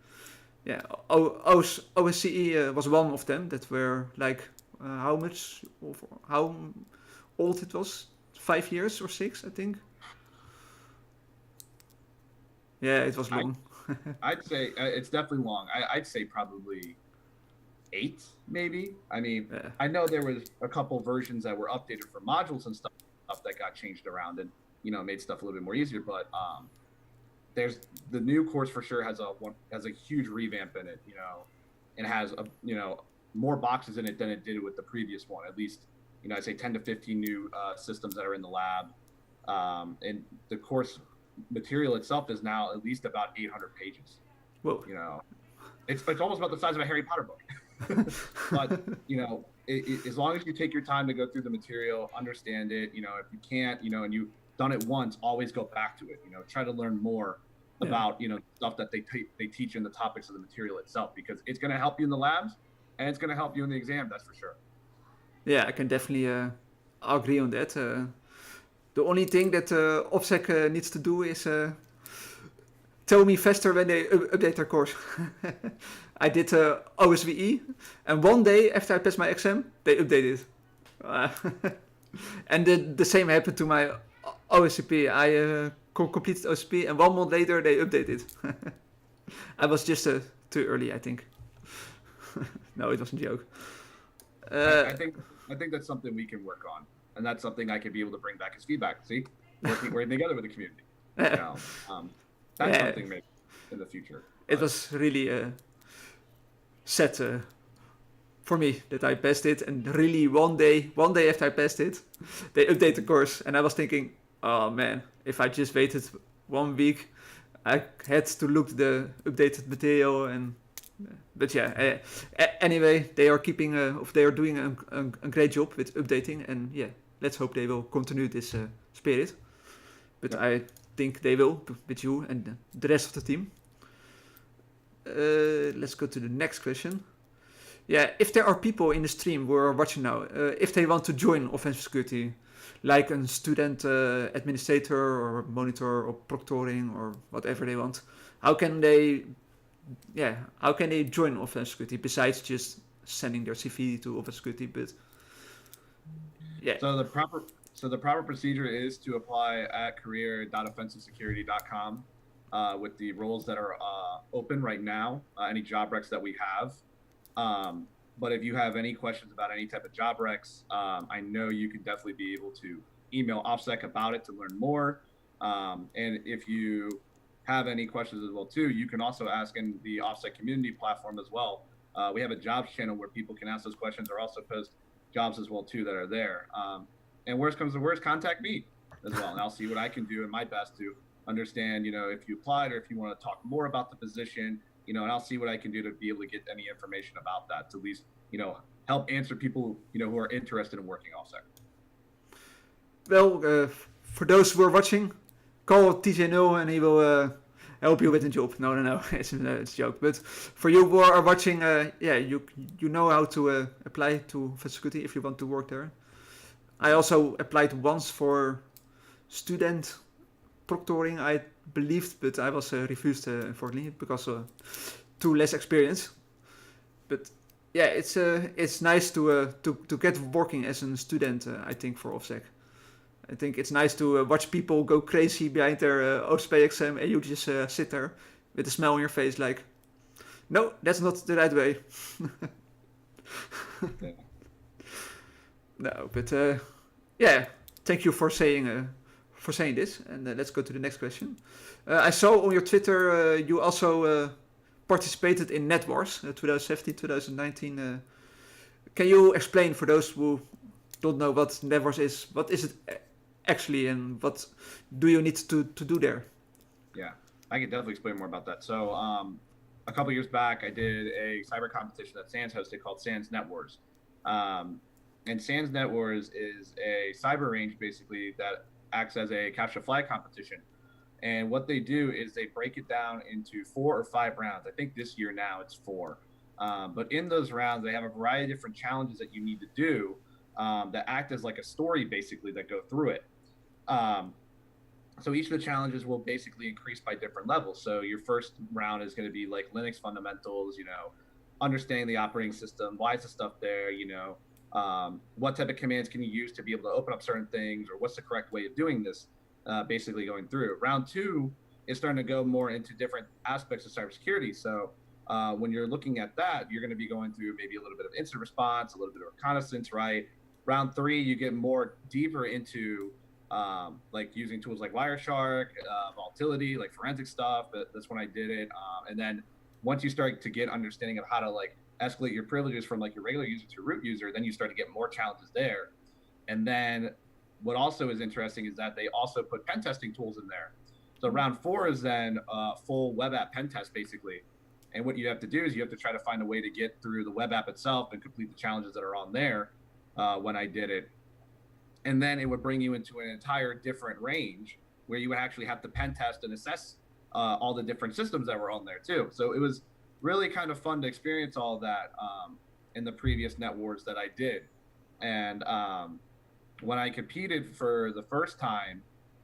Speaker 2: yeah, OSCE was one of them that were like, how old it was? 5 years or 6, I think. Yeah, it was long.
Speaker 1: I'd say it's definitely long. I'd say probably 8, maybe. I mean, yeah. I know there was a couple versions that were updated for modules and stuff that got changed around and made stuff a little bit more easier. But there's the new course for sure has a huge revamp in it. And has more boxes in it than it did with the previous one. At least I'd say 10 to 15 new systems that are in the lab, and the course material itself is now at least about 800 pages.
Speaker 2: Whoa.
Speaker 1: It's almost about the size of a Harry Potter book. But as long as you take your time to go through the material, understand it, if you can't, and you've done it once, always go back to it. Try to learn more about stuff that they teach in the topics of the material itself, because it's going to help you in the labs and it's going to help you in the exam. That's for sure.
Speaker 2: Yeah, I can definitely agree on that. The only thing that OffSec needs to do is tell me faster when they update their course. I did OSVE, and one day after I passed my exam, they updated it. And the same happened to my OSCP. I completed OSCP, and 1 month later they updated. I was just too early, I think. No, it wasn't a joke.
Speaker 1: I think that's something we can work on. And that's something I could be able to bring back as feedback. See, working together with the community. That's something maybe in the future.
Speaker 2: It was really sad for me that I passed it, and really one day after I passed it, they update the course, and I was thinking, oh man, if I just waited 1 week, I had to look at the updated material But yeah, anyway, they are doing a great job with updating, and yeah, let's hope they will continue this spirit. But yeah. I think they will with you and the rest of the team. Let's go to the next question. Yeah, if there are people in the stream who are watching now, if they want to join Offensive Security, like a student administrator or monitor or proctoring or whatever they want, how can they join Offensive Security besides just sending their CV to Offensive Security? But yeah.
Speaker 1: So the proper procedure is to apply at career.offensivesecurity.com with the roles that are open right now, any job recs that we have. But if you have any questions about any type of job recs, I know you can definitely be able to email OffSec about it to learn more. And if you have any questions as well too, you can also ask in the OffSec community platform as well. We have a jobs channel where people can ask those questions, or also post jobs as well too that are there. And worst comes to worst, contact me as well, and I'll see what I can do in my best to understand, if you applied or if you want to talk more about the position, and I'll see what I can do to be able to get any information about that to at least, help answer people, who are interested in working OffSec.
Speaker 2: Well, for those who are watching, call TJ No and he will help you with the job. No, it's a joke. But for you who are watching, you know how to apply to Offensive Security if you want to work there. I also applied once for student proctoring, I believed, but I was refused, unfortunately, because too less experience. But yeah, it's nice to get working as a student. I think for OffSec, I think it's nice to watch people go crazy behind their OSP exam, and you just sit there with a smile on your face, like, no, that's not the right way.
Speaker 1: Yeah.
Speaker 2: No, but yeah, thank you for saying this, and let's go to the next question. I saw on your Twitter you also participated in NetWars 2017, 2019. Can you explain for those who don't know what NetWars is? What is it actually, and what do you need to do there?
Speaker 1: Yeah, I can definitely explain more about that. So a couple years back, I did a cyber competition that SANS hosted called SANS NetWars. And SANS NetWars is a cyber range basically that acts as a capture flag competition. And what they do is they break it down into 4 or 5 rounds. I think this year now it's 4. But in those rounds, they have a variety of different challenges that you need to do that act as like a story basically that go through it. So each of the challenges will basically increase by different levels. So your first round is going to be like Linux fundamentals, understanding the operating system, why is the stuff there, what type of commands can you use to be able to open up certain things, or what's the correct way of doing this, basically going through. Round 2 is starting to go more into different aspects of cybersecurity. So when you're looking at that, you're going to be going through maybe a little bit of incident response, a little bit of reconnaissance, right? Round 3, you get more deeper into like using tools like Wireshark, volatility, like forensic stuff. That's when I did it. And then once you start to get understanding of how to like escalate your privileges from like your regular user to root user, then you start to get more challenges there. And then what also is interesting is that they also put pen testing tools in there. So round 4 is then full web app pen test basically. And what you have to do is you have to try to find a way to get through the web app itself and complete the challenges that are on there when I did it. And then it would bring you into an entire different range where you would actually have to pen test and assess all the different systems that were on there too. So it was really kind of fun to experience all of that in the previous NetWars that I did. And when I competed for the first time,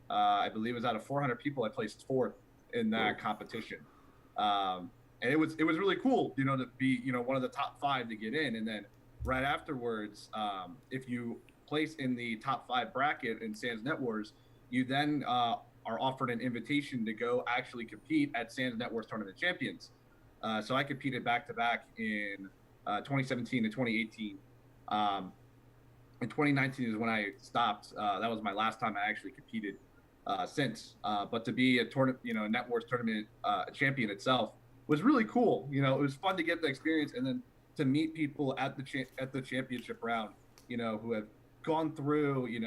Speaker 1: I believe it was out of 400 people, I placed 4th in that competition. And it was really cool, to be, one of the top 5 to get in. And then right afterwards, if you place in the top 5 bracket in SANS NetWars, you then are offered an invitation to go actually compete at SANS NetWars Tournament Champions. So I competed back-to-back in 2017 and 2018. In 2019 is when I stopped. That was my last time I actually competed since. But to be a tournament, NetWars tournament champion itself was really cool. It was fun to get the experience, and then to meet people at the championship round, who have gone through, and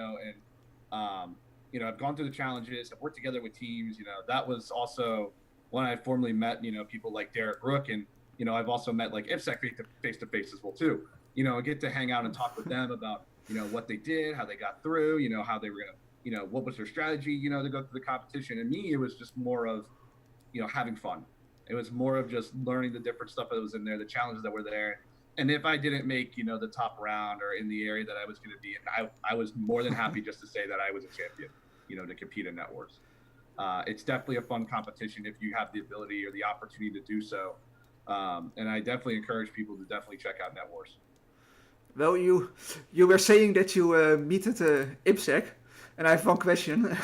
Speaker 1: I've gone through the challenges, have worked together with teams. That was also when I formally met, people like Derek Rook, and I've also met like IPSEC face to face as well too. I get to hang out and talk with them about what they did, how they got through, how they were gonna, what was their strategy, to go through the competition. And me, it was just more of, having fun. It was more of just learning the different stuff that was in there, the challenges that were there. And if I didn't make, the top round or in the area that I was going to be in, I was more than happy just to say that I was a champion, to compete in NetWars. It's definitely a fun competition if you have the ability or the opportunity to do so. And I definitely encourage people to definitely check out NetWars.
Speaker 2: Well, you were saying that you meet at IPSEC, and I have one question.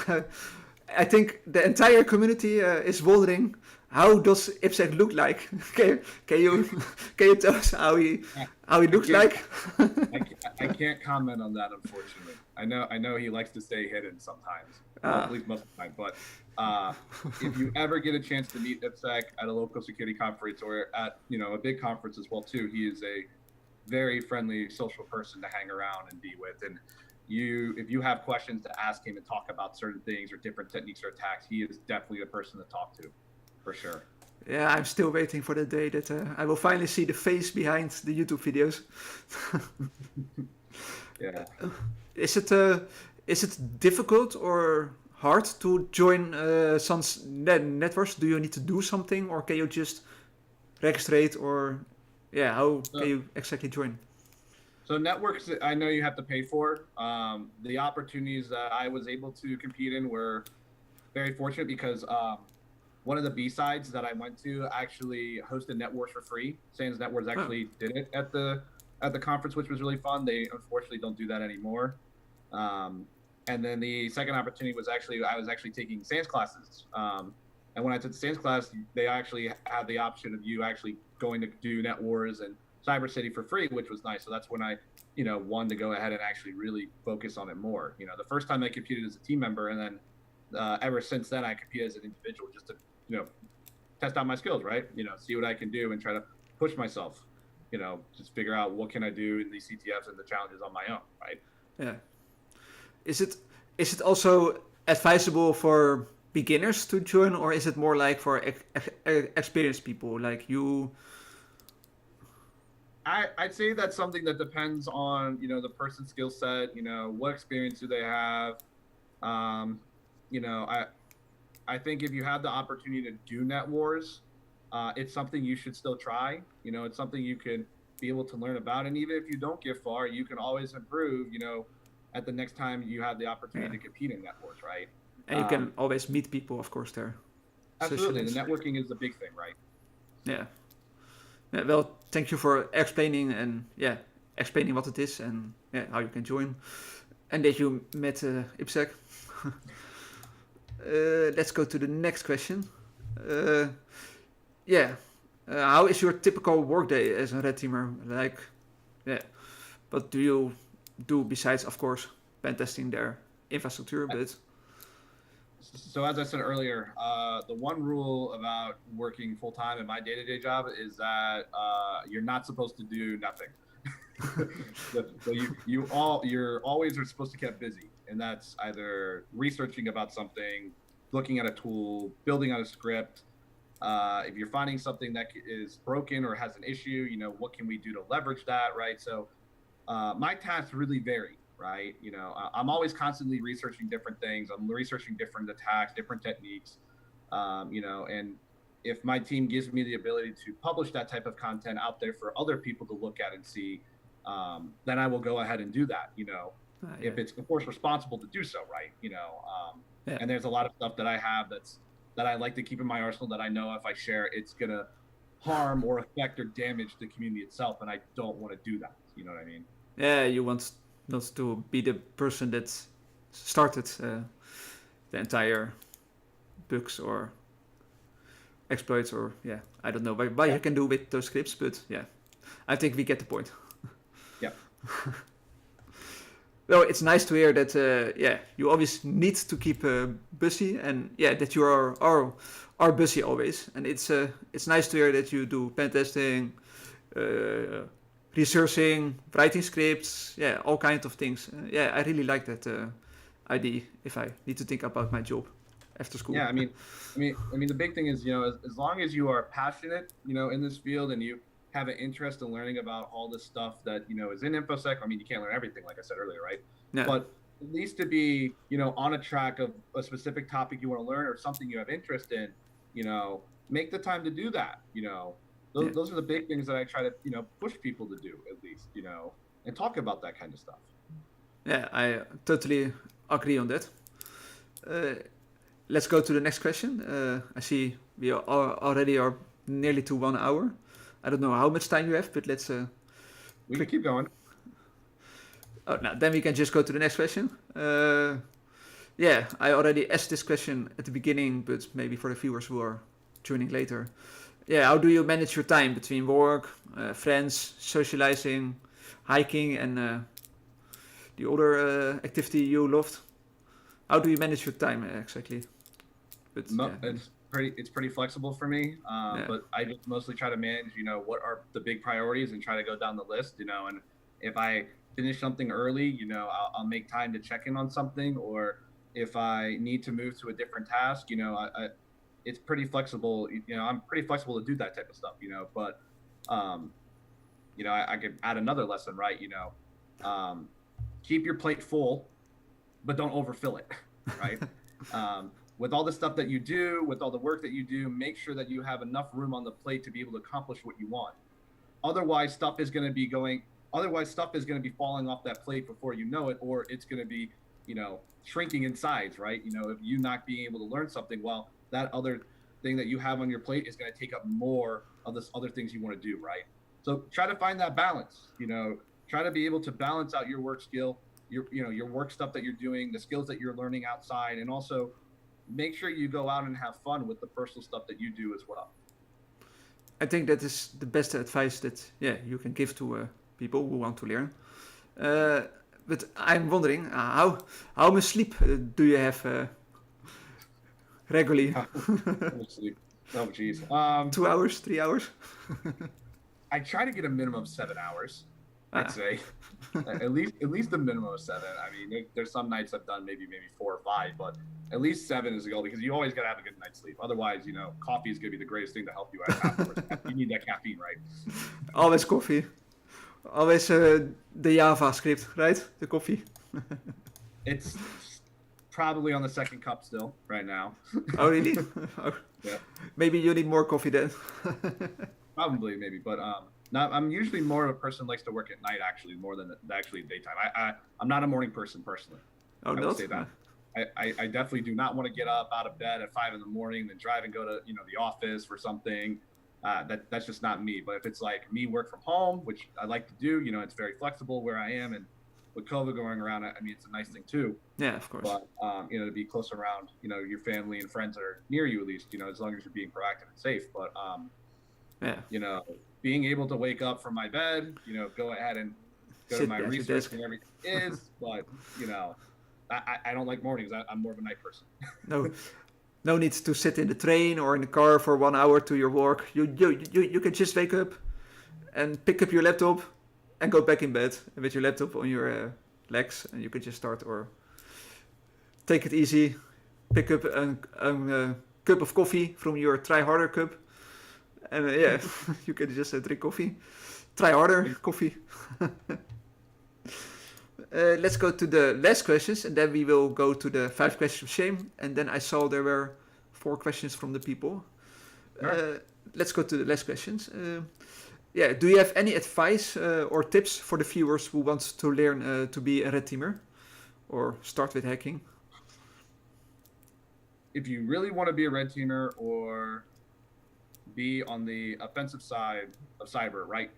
Speaker 2: I think the entire community is wondering, how does IPSEC look like? Can you tell us how he looks like?
Speaker 1: I can't comment on that, unfortunately. I know he likes to stay hidden sometimes, at least most of the time. But if you ever get a chance to meet IPSEC at a local security conference or at a big conference as well too, he is a very friendly, social person to hang around and be with. And if you have questions to ask him and talk about certain things or different techniques or attacks, he is definitely the person to talk to, for sure.
Speaker 2: Yeah, I'm still waiting for the day that I will finally see the face behind the YouTube videos.
Speaker 1: Yeah.
Speaker 2: Is it difficult or hard to join SANS NetWars? Do you need to do something, or can you just register, or how can you exactly join?
Speaker 1: So networks, I know you have to pay for. The opportunities that I was able to compete in were very fortunate because one of the B-sides that I went to actually hosted Net Wars for free. Sans Net Wars
Speaker 2: Oh,
Speaker 1: actually did it at the conference, which was really fun. They unfortunately don't do that anymore. Um, and then the second opportunity was actually I was actually taking Sans classes. And when I took the Sans class, they actually had the option of you actually going to do Net Wars and Cyber City for free, which was nice. So that's when I, wanted to go ahead and actually really focus on it more. The first time I competed as a team member, and then ever since then I compete as an individual just to, test out my skills, right? See what I can do and try to push myself. Just figure out what can I do in these CTFs and the challenges on my own, right?
Speaker 2: yeah. Is it also advisable for beginners to join, or is it more like for experienced people like you?
Speaker 1: I'd say that's something that depends on, the person's skill set, what experience do they have. Um, you know, I I think if you have the opportunity to do Net Wars, it's something you should still try. It's something you can be able to learn about. And even if you don't get far, you can always improve, at the next time you have the
Speaker 2: Yeah.
Speaker 1: opportunity to compete in Net Wars, right?
Speaker 2: And you can always meet people, of course, there.
Speaker 1: Absolutely. The
Speaker 2: Socialize.
Speaker 1: networking is the big thing, right?
Speaker 2: Yeah. Yeah. Well, thank you for explaining and yeah, explaining what it is and yeah, how you can join. And that you met IPSEC. Let's go to the next question. Uh, yeah. How is your typical workday as a red teamer? Like, yeah, what do you do besides, of course, pen testing their infrastructure? But
Speaker 1: So as I said earlier, the one rule about working full time in my day-to-day job is that you're not supposed to do nothing. So you're always are supposed to keep busy, and that's either researching about something, looking at a tool, building out a script. If you're finding something that is broken or has an issue, what can we do to leverage that, right? So my tasks really vary, right? I'm always constantly researching different things. I'm researching different attacks, different techniques, and if my team gives me the ability to publish that type of content out there for other people to look at and see, then I will go ahead and do that,
Speaker 2: yeah,
Speaker 1: if it's of course responsible to do so, right?
Speaker 2: yeah,
Speaker 1: And there's a lot of stuff that I have that I like to keep in my arsenal that I know if I share, it's gonna harm or affect or damage the community itself, and I don't want to do that. You know what I mean?
Speaker 2: yeah. You want not to be the person that started the entire bugs or exploits or yeah, I don't know what
Speaker 1: Yeah.
Speaker 2: you can do with those scripts, but yeah, I think we get the point.
Speaker 1: Yeah.
Speaker 2: Well, it's nice to hear that. Yeah, you always need to keep busy, and yeah, that you are busy always. And it's nice to hear that you do pen testing, uh, researching, writing scripts, yeah, all kinds of things. Yeah, I really like that idea. If I need to think about my job after school.
Speaker 1: Yeah. I mean, the big thing is, as long as you are passionate, in this field, and you have an interest in learning about all the stuff that is in infosec. I mean, you can't learn everything, like I said earlier, right?
Speaker 2: Yeah,
Speaker 1: But at least to be, on a track of a specific topic you want to learn or something you have interest in, make the time to do that. Those,
Speaker 2: yeah,
Speaker 1: those are the big things that I try to, push people to do at least, and talk about that kind of stuff.
Speaker 2: yeah. I totally agree on that. Uh, let's go to the next question. I see we already are nearly to 1 hour. I don't know how much time you have, but let's.
Speaker 1: We can keep going.
Speaker 2: Oh, now then we can just go to the next question. Yeah, I already asked this question at the beginning, but maybe for the viewers who are tuning later. Yeah, how do you manage your time between work, friends, socializing, hiking, and the other activity you loved? How do you manage your time exactly? But yeah,
Speaker 1: It's pretty flexible for me,
Speaker 2: yeah,
Speaker 1: but I just mostly try to manage, what are the big priorities and try to go down the list, and if I finish something early, I'll make time to check in on something, or if I need to move to a different task, it's pretty flexible. I'm pretty flexible to do that type of stuff, but, um, I could add another lesson, right? Keep your plate full, but don't overfill it, right? With all the stuff that you do, with all the work that you do, make sure that you have enough room on the plate to be able to accomplish what you want. Otherwise, stuff is going to be falling off that plate before you know it, or it's going to be, shrinking in size, right? If you not being able to learn something, well, that other thing that you have on your plate is going to take up more of this other things you want to do, right? So try to find that balance. Try to be able to balance out your work skill, your work stuff that you're doing, the skills that you're learning outside, and also make sure you go out and have fun with the personal stuff that you do as well.
Speaker 2: I think that is the best advice that you can give to people who want to learn. But I'm wondering how much sleep do you have regularly?
Speaker 1: Sleep. Oh, geez.
Speaker 2: 2 hours, 3 hours?
Speaker 1: I try to get a minimum of 7 hours. I'd say at least the minimum of 7. I mean, there's some nights I've done maybe 4 or 5, but at least 7 is the goal because you always got to have a good night's sleep. Otherwise, coffee is going to be the greatest thing to help you out afterwards. You need that caffeine, right?
Speaker 2: Always coffee. Always the Java script, right? The coffee.
Speaker 1: It's probably on the second cup still right now.
Speaker 2: Oh, really? Oh.
Speaker 1: Yeah.
Speaker 2: Maybe you need more coffee then.
Speaker 1: Probably, maybe, but I'm usually more of a person who likes to work at night, actually, more than actually daytime. I'm not a morning person personally.
Speaker 2: Oh,
Speaker 1: I would say that. I definitely do not want to get up out of bed at 5 in the morning, then drive and go to the office for something. That's just not me. But if it's like me work from home, which I like to do, it's very flexible where I am, and with COVID going around, I mean, it's a nice thing too.
Speaker 2: Yeah, of course.
Speaker 1: But to be close around, your family and friends that are near you, at least, as long as you're being proactive and safe. But being able to wake up from my bed, go ahead and go to my research and everything is, but I don't like mornings. I'm more of a night person.
Speaker 2: No need to sit in the train or in the car for 1 hour to your work. You can just wake up and pick up your laptop and go back in bed with your laptop on your legs, and you can just start or take it easy. Pick up a cup of coffee from your Try Harder cup, and you can just drink coffee. Try Harder coffee. Let's go to the last questions, and then we will go to the 5 questions of shame. And then I saw there were 4 questions from the people. Let's go to the last questions. Do you have any advice or tips for the viewers who want to learn to be a red teamer or start with hacking?
Speaker 1: If you really want to be a red teamer or be on the offensive side of cyber, right?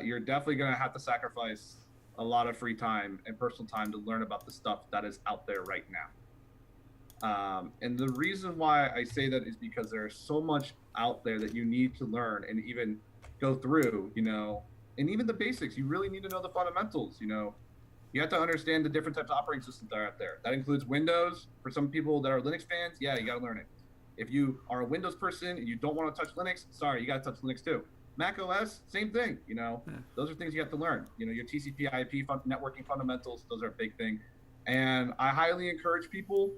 Speaker 1: You're definitely going to have to sacrifice a lot of free time and personal time to learn about the stuff that is out there right now. And the reason why I say that is because there's so much out there that you need to learn and even go through, and even the basics. You really need to know the fundamentals. You have to understand the different types of operating systems that are out there. That includes Windows. For some people that are Linux fans, you got to learn it. If you are a Windows person and you don't want to touch Linux, sorry, you got to touch Linux too. Mac OS, same thing. Those are things you have to learn. Your TCP/IP networking fundamentals, those are a big thing. And I highly encourage people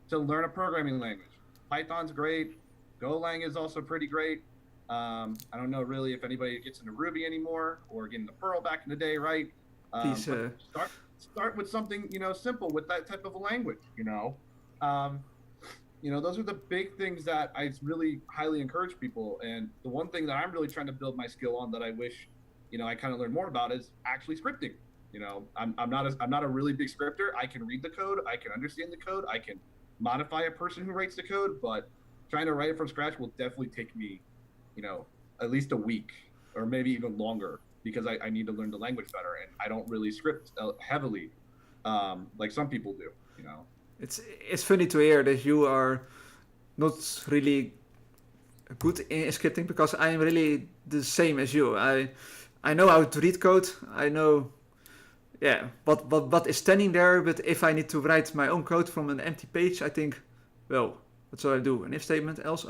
Speaker 1: to learn a programming language. Python's great. Golang is also pretty great. I don't know really if anybody gets into Ruby anymore or getting into Perl back in the day, right? Start with something simple with that type of a language. Those are the big things that I really highly encourage people. And the one thing that I'm really trying to build my skill on that I wish, I kind of learn more about is actually scripting. I'm not a really big scripter. I can read the code. I can understand the code. I can modify a person who writes the code, but trying to write it from scratch will definitely take me, at least a week or maybe even longer because I need to learn the language better. And I don't really script heavily like some people do,
Speaker 2: It's funny to hear that you are not really good in scripting because I am really the same as you. I know how to read code. I know, what is standing there. But if I need to write my own code from an empty page, I think, well, what shall I do? An if statement else?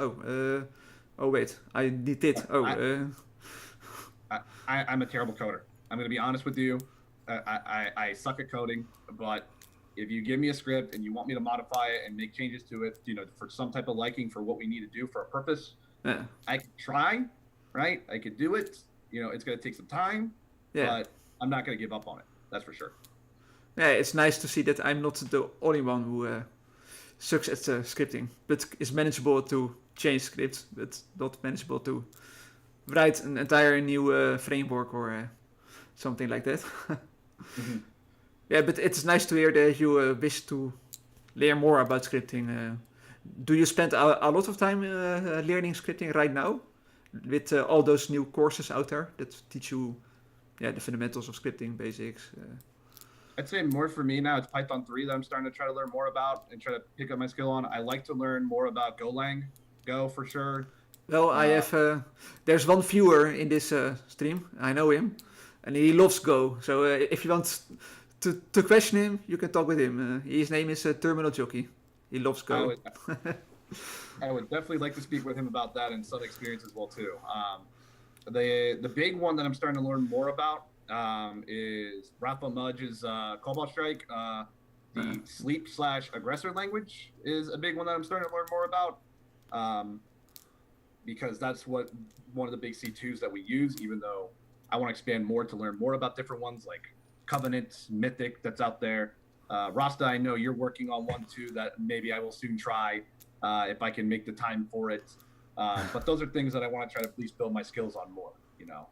Speaker 2: Oh wait, I need it.
Speaker 1: I'm a terrible coder. I'm going to be honest with you. I suck at coding, but if you give me a script and you want me to modify it and make changes to it, for some type of liking for what we need to do for a purpose, I can try, right? I could do it. It's going to take some time, but I'm not going to give up on it. That's for sure.
Speaker 2: Yeah, it's nice to see that I'm not the only one who sucks at scripting, but is manageable to change scripts, but not manageable to write an entire new framework or something like that. Yeah, but it's nice to hear that you wish to learn more about scripting. Do you spend a lot of time learning scripting right now with all those new courses out there that teach you, yeah, the fundamentals of scripting, basics?
Speaker 1: I'd say more for me now. It's Python 3 that I'm starting to try to learn more about and try to pick up my skill on. I like to learn more about Golang, Go for sure.
Speaker 2: Well, I have. There's one viewer in this stream. I know him, and he loves Go. So if you want to question him, you can talk with him. His name is Terminal Jockey. He loves Go.
Speaker 1: I would definitely like to speak with him about that and some experience as well too. The big one that I'm starting to learn more about is Rafa Mudge's Cobalt Strike. The sleep/aggressor language is a big one that I'm starting to learn more about. Because that's what one of the big C2s that we use, even though I want to expand more to learn more about different ones like Covenant, Mythic that's out there. Rasta, I know you're working on one too that maybe I will soon try if I can make the time for it. But those are things that I want to try to at least build my skills on more, you know.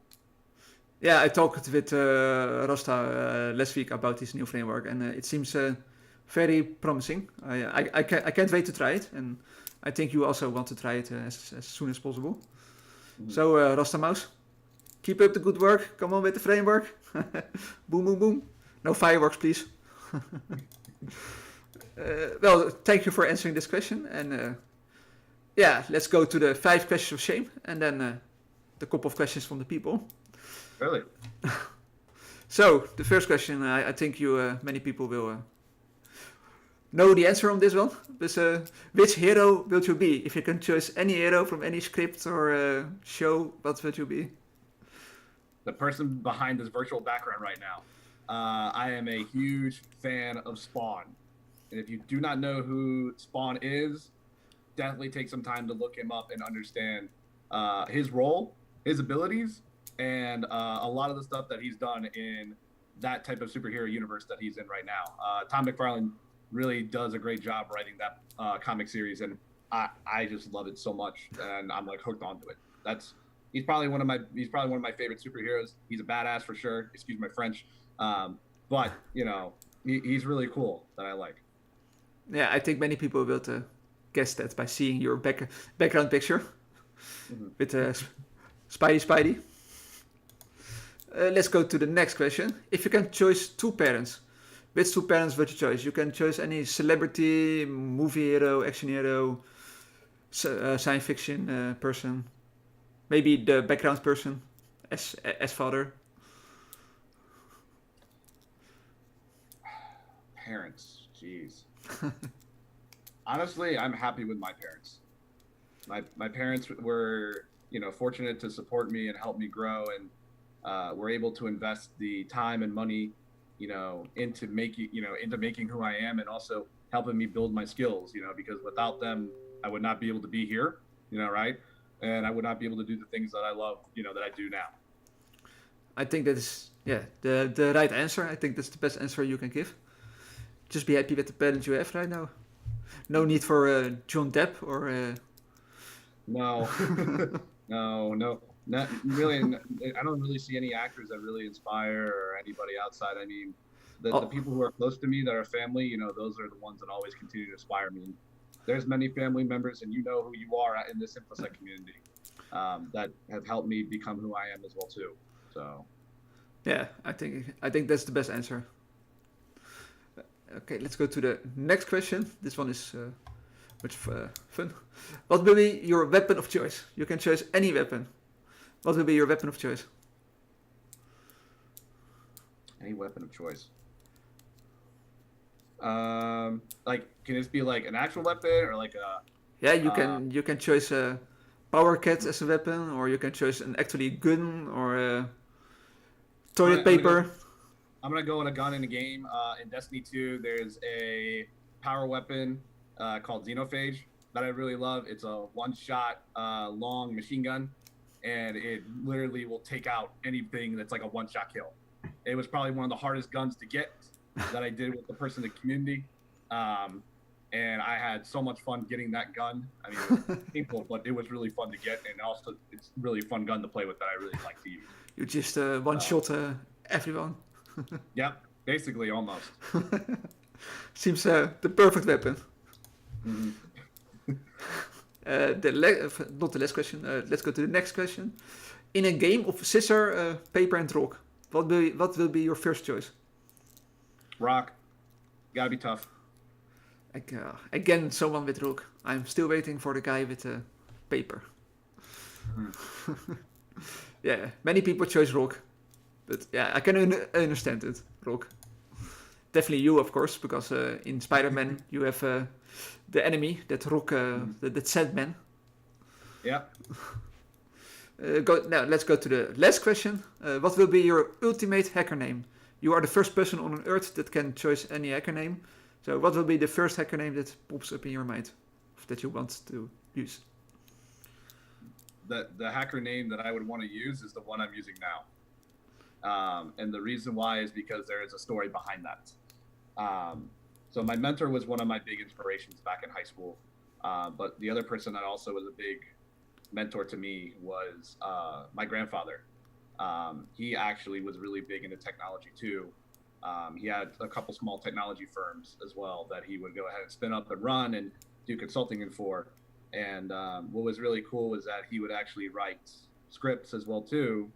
Speaker 2: Yeah, I talked with Rasta last week about this new framework, and it seems very promising. I can't wait to try it, and I think you also want to try it as soon as possible. Mm-hmm. So, Rasta Mouse, keep up the good work. Come on with the framework. Boom, boom, boom. No fireworks, please. Well, thank you for answering this question. And yeah, let's go to the 5 questions of shame, and then the couple of questions from the people.
Speaker 1: Really?
Speaker 2: So, the first question, I think you many people will know the answer on this one. But which hero will you be? If you can choose any hero from any script or show, what would you be?
Speaker 1: The person behind this virtual background right now. I am a huge fan of Spawn. And if you do not know who Spawn is, definitely take some time to look him up and understand his role, his abilities, and a lot of the stuff that he's done in that type of superhero universe that he's in right now. Tom McFarlane really does a great job writing that comic series, and I just love it so much, and I'm like hooked onto it. He's probably one of my favorite superheroes. He's a badass for sure. Excuse my French, but you know he's really cool that I like.
Speaker 2: Yeah, I think many people will guess that by seeing your background picture with Spidey. Let's go to the next question. If you can choose 2 parents, which 2 parents would you choose? You can choose any celebrity, movie hero, action hero, science fiction person. Maybe the background person as father.
Speaker 1: Parents, jeez. Honestly, I'm happy with my parents. My parents were, fortunate to support me and help me grow, and were able to invest the time and money, into making who I am, and also helping me build my skills. Because without them, I would not be able to be here. Right? And I would not be able to do the things that I love, that I do now.
Speaker 2: I think that is, the right answer. I think that's the best answer you can give. Just be happy with the parents you have right now. No need for John Depp or...
Speaker 1: No. No. Not really. I don't really see any actors that really inspire or anybody outside. I mean, the people who are close to me that are family, those are the ones that always continue to inspire me. There's many family members, and who you are in this InfoSec community, that have helped me become who I am as well too. So,
Speaker 2: yeah, I think that's the best answer. Okay, let's go to the next question. This one is much fun. What will be your weapon of choice? You can choose any weapon. What will be your weapon of choice?
Speaker 1: Any weapon of choice. Can this be like an actual weapon or like a?
Speaker 2: Yeah, you can choose a power cat as a weapon, or you can choose an actually gun or a toilet paper.
Speaker 1: I'm gonna go with a gun in a game. In Destiny 2, there's a power weapon called Xenophage that I really love. It's a one-shot long machine gun, and it literally will take out anything that's like a one-shot kill. It was probably one of the hardest guns to get that I did with the person in the community. And I had so much fun getting that gun. I mean, it was painful, but it was really fun to get, and also it's really a fun gun to play with that I really like to use.
Speaker 2: You just one-shot everyone.
Speaker 1: Yep. Basically, almost.
Speaker 2: Seems the perfect weapon.
Speaker 1: Mm-hmm.
Speaker 2: Not the last question. Let's go to the next question. In a game of scissor, paper, and rock, what will be your first choice?
Speaker 1: Rock. Gotta be tough.
Speaker 2: Again, someone with rock. I'm still waiting for the guy with paper.
Speaker 1: Mm.
Speaker 2: Yeah, many people chose rock, but yeah, I can understand it. Rock. Definitely you, of course, because in Spider-Man you have the enemy, that rock, that Sandman.
Speaker 1: Yeah.
Speaker 2: Now let's go to the last question. What will be your ultimate hacker name? You are the first person on Earth that can choose any hacker name. So what will be the first hacker name that pops up in your mind that you want to use?
Speaker 1: The hacker name that I would want to use is the one I'm using now. And the reason why is because there is a story behind that. So my mentor was one of my big inspirations back in high school. But the other person that also was a big mentor to me was my grandfather. He actually was really big into technology too. He had a couple small technology firms as well that he would go ahead and spin up and run and do consulting in for. And what was really cool was that he would actually write scripts as well too,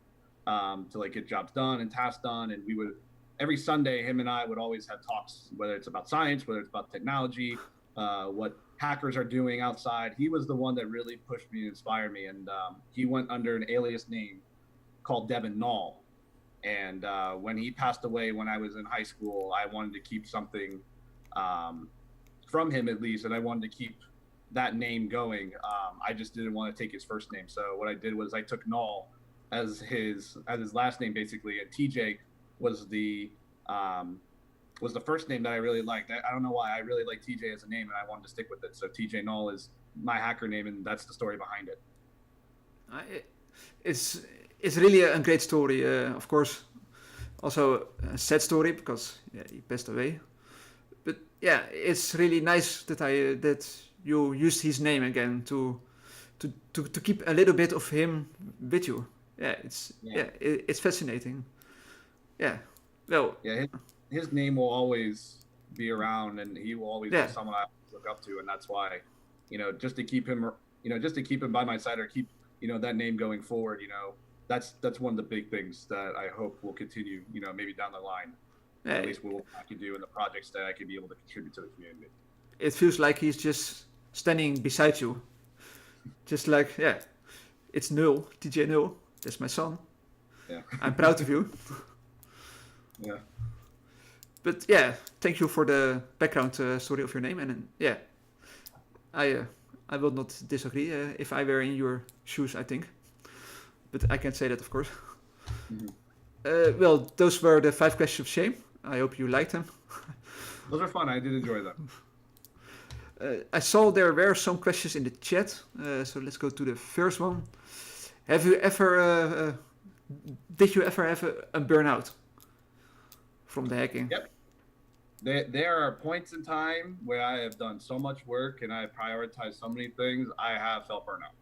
Speaker 1: to like get jobs done and tasks done. And we would every Sunday, him and I would always have talks, whether it's about science, whether it's about technology, what hackers are doing outside. He was the one that really pushed me and inspired me. And he went under an alias name called Devin Null. And when he passed away when I was in high school, I wanted to keep something from him at least, and I wanted to keep that name going. I just didn't want to take his first name. So what I did was I took Null as his last name basically, and TJ was the first name that I really liked. I don't know why, I really like TJ as a name and I wanted to stick with it. So TJ Null is my hacker name, and that's the story behind it.
Speaker 2: It's really a great story. Of course, also a sad story because he passed away. But yeah, it's really nice that you used his name again to keep a little bit of him with you. Yeah, it's fascinating. Yeah, well.
Speaker 1: Yeah, his name will always be around, and he will always be someone I look up to, and that's why, just to keep him, by my side, or keep that name going forward. That's one of the big things that I hope will continue. Maybe down the line, at least what I can do in the projects that I can be able to contribute to the community.
Speaker 2: It feels like he's just standing beside you, just like it's Null, TJ Null. That's my son.
Speaker 1: Yeah,
Speaker 2: I'm proud of you.
Speaker 1: Yeah.
Speaker 2: But thank you for the background story of your name, and I will not disagree if I were in your shoes, I think. But I can't say that, of course.
Speaker 1: Mm-hmm.
Speaker 2: Well, those were the 5 questions of shame. I hope you liked them.
Speaker 1: Those are fun. I did enjoy them.
Speaker 2: I saw there were some questions in the chat, so let's go to the first one. Have you ever? Did you ever have a burnout from the hacking?
Speaker 1: Yep. There are points in time where I have done so much work and I prioritized so many things. I have felt burnout.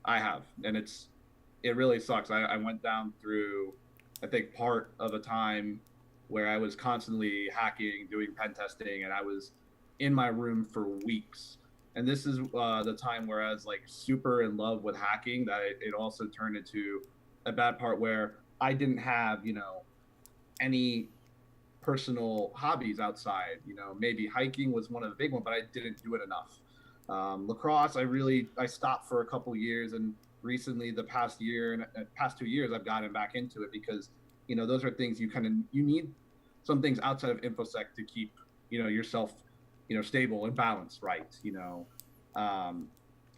Speaker 1: I have, and it really sucks. I went down through, I think, part of a time where I was constantly hacking, doing pen testing, and I was in my room for weeks. And this is the time where I was like super in love with hacking, that it also turned into a bad part where I didn't have, any personal hobbies outside. Maybe hiking was one of the big ones, but I didn't do it enough. Lacrosse, I stopped for a couple years, and recently the past 2 years I've gotten back into it because those are things you need some things outside of InfoSec to keep yourself stable and balanced, right?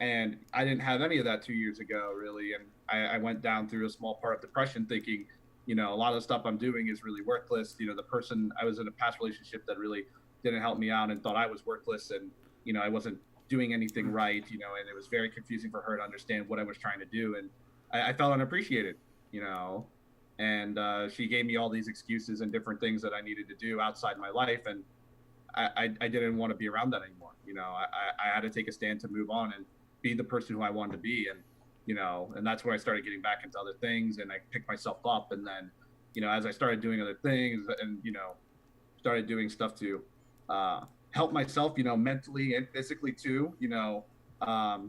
Speaker 1: And I didn't have any of that 2 years ago, really, and I went down through a small part of depression, thinking a lot of the stuff I'm doing is really worthless. The person I was in a past relationship that really didn't help me out and thought I was worthless, and I wasn't doing anything right, and it was very confusing for her to understand what I was trying to do, and I felt unappreciated, and she gave me all these excuses and different things that I needed to do outside my life, and I didn't want to be around that anymore. I had to take a stand to move on and be the person who I wanted to be, and and that's where I started getting back into other things, and I picked myself up, and then as I started doing other things, and started doing stuff to help myself, mentally and physically too. A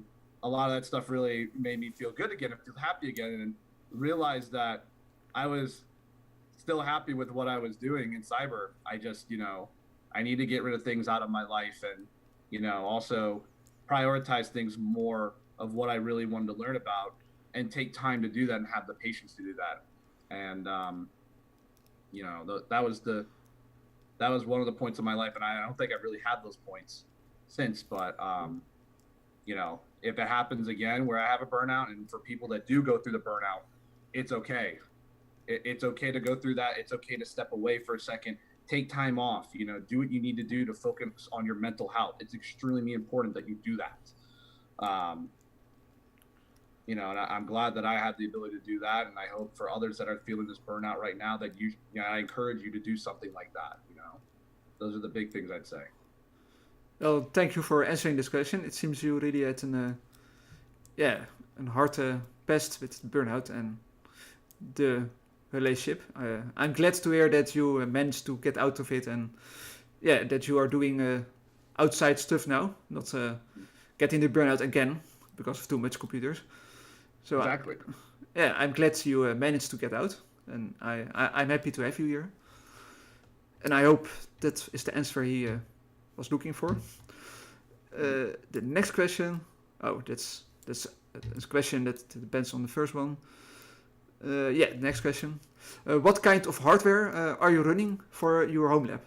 Speaker 1: lot of that stuff really made me feel good again and feel happy again, and realized that I was still happy with what I was doing in cyber. I just, I need to get rid of things out of my life, and, also prioritize things more of what I really wanted to learn about, and take time to do that and have the patience to do that. And, that was one of the points of my life. And I don't think I've really had those points since, but, if it happens again where I have a burnout, and for people that do go through the burnout, it's okay. It's okay to go through that. It's okay to step away for a second, take time off, do what you need to do to focus on your mental health. It's extremely important that you do that. And I'm glad that I have the ability to do that. And I hope for others that are feeling this burnout right now that I encourage you to do something like that. Those are the big things I'd say.
Speaker 2: Well, thank you for answering this question. It seems you really had a hard past with burnout and the relationship. I'm glad to hear that you managed to get out of it, and that you are doing outside stuff now, not getting the burnout again because of too much computers. So
Speaker 1: exactly.
Speaker 2: I'm glad you managed to get out, and I'm happy to have you here. And I hope that is the answer he was looking for. The next question. Oh, that's a question that depends on the first one. The next question. What kind of hardware are you running for your home lab?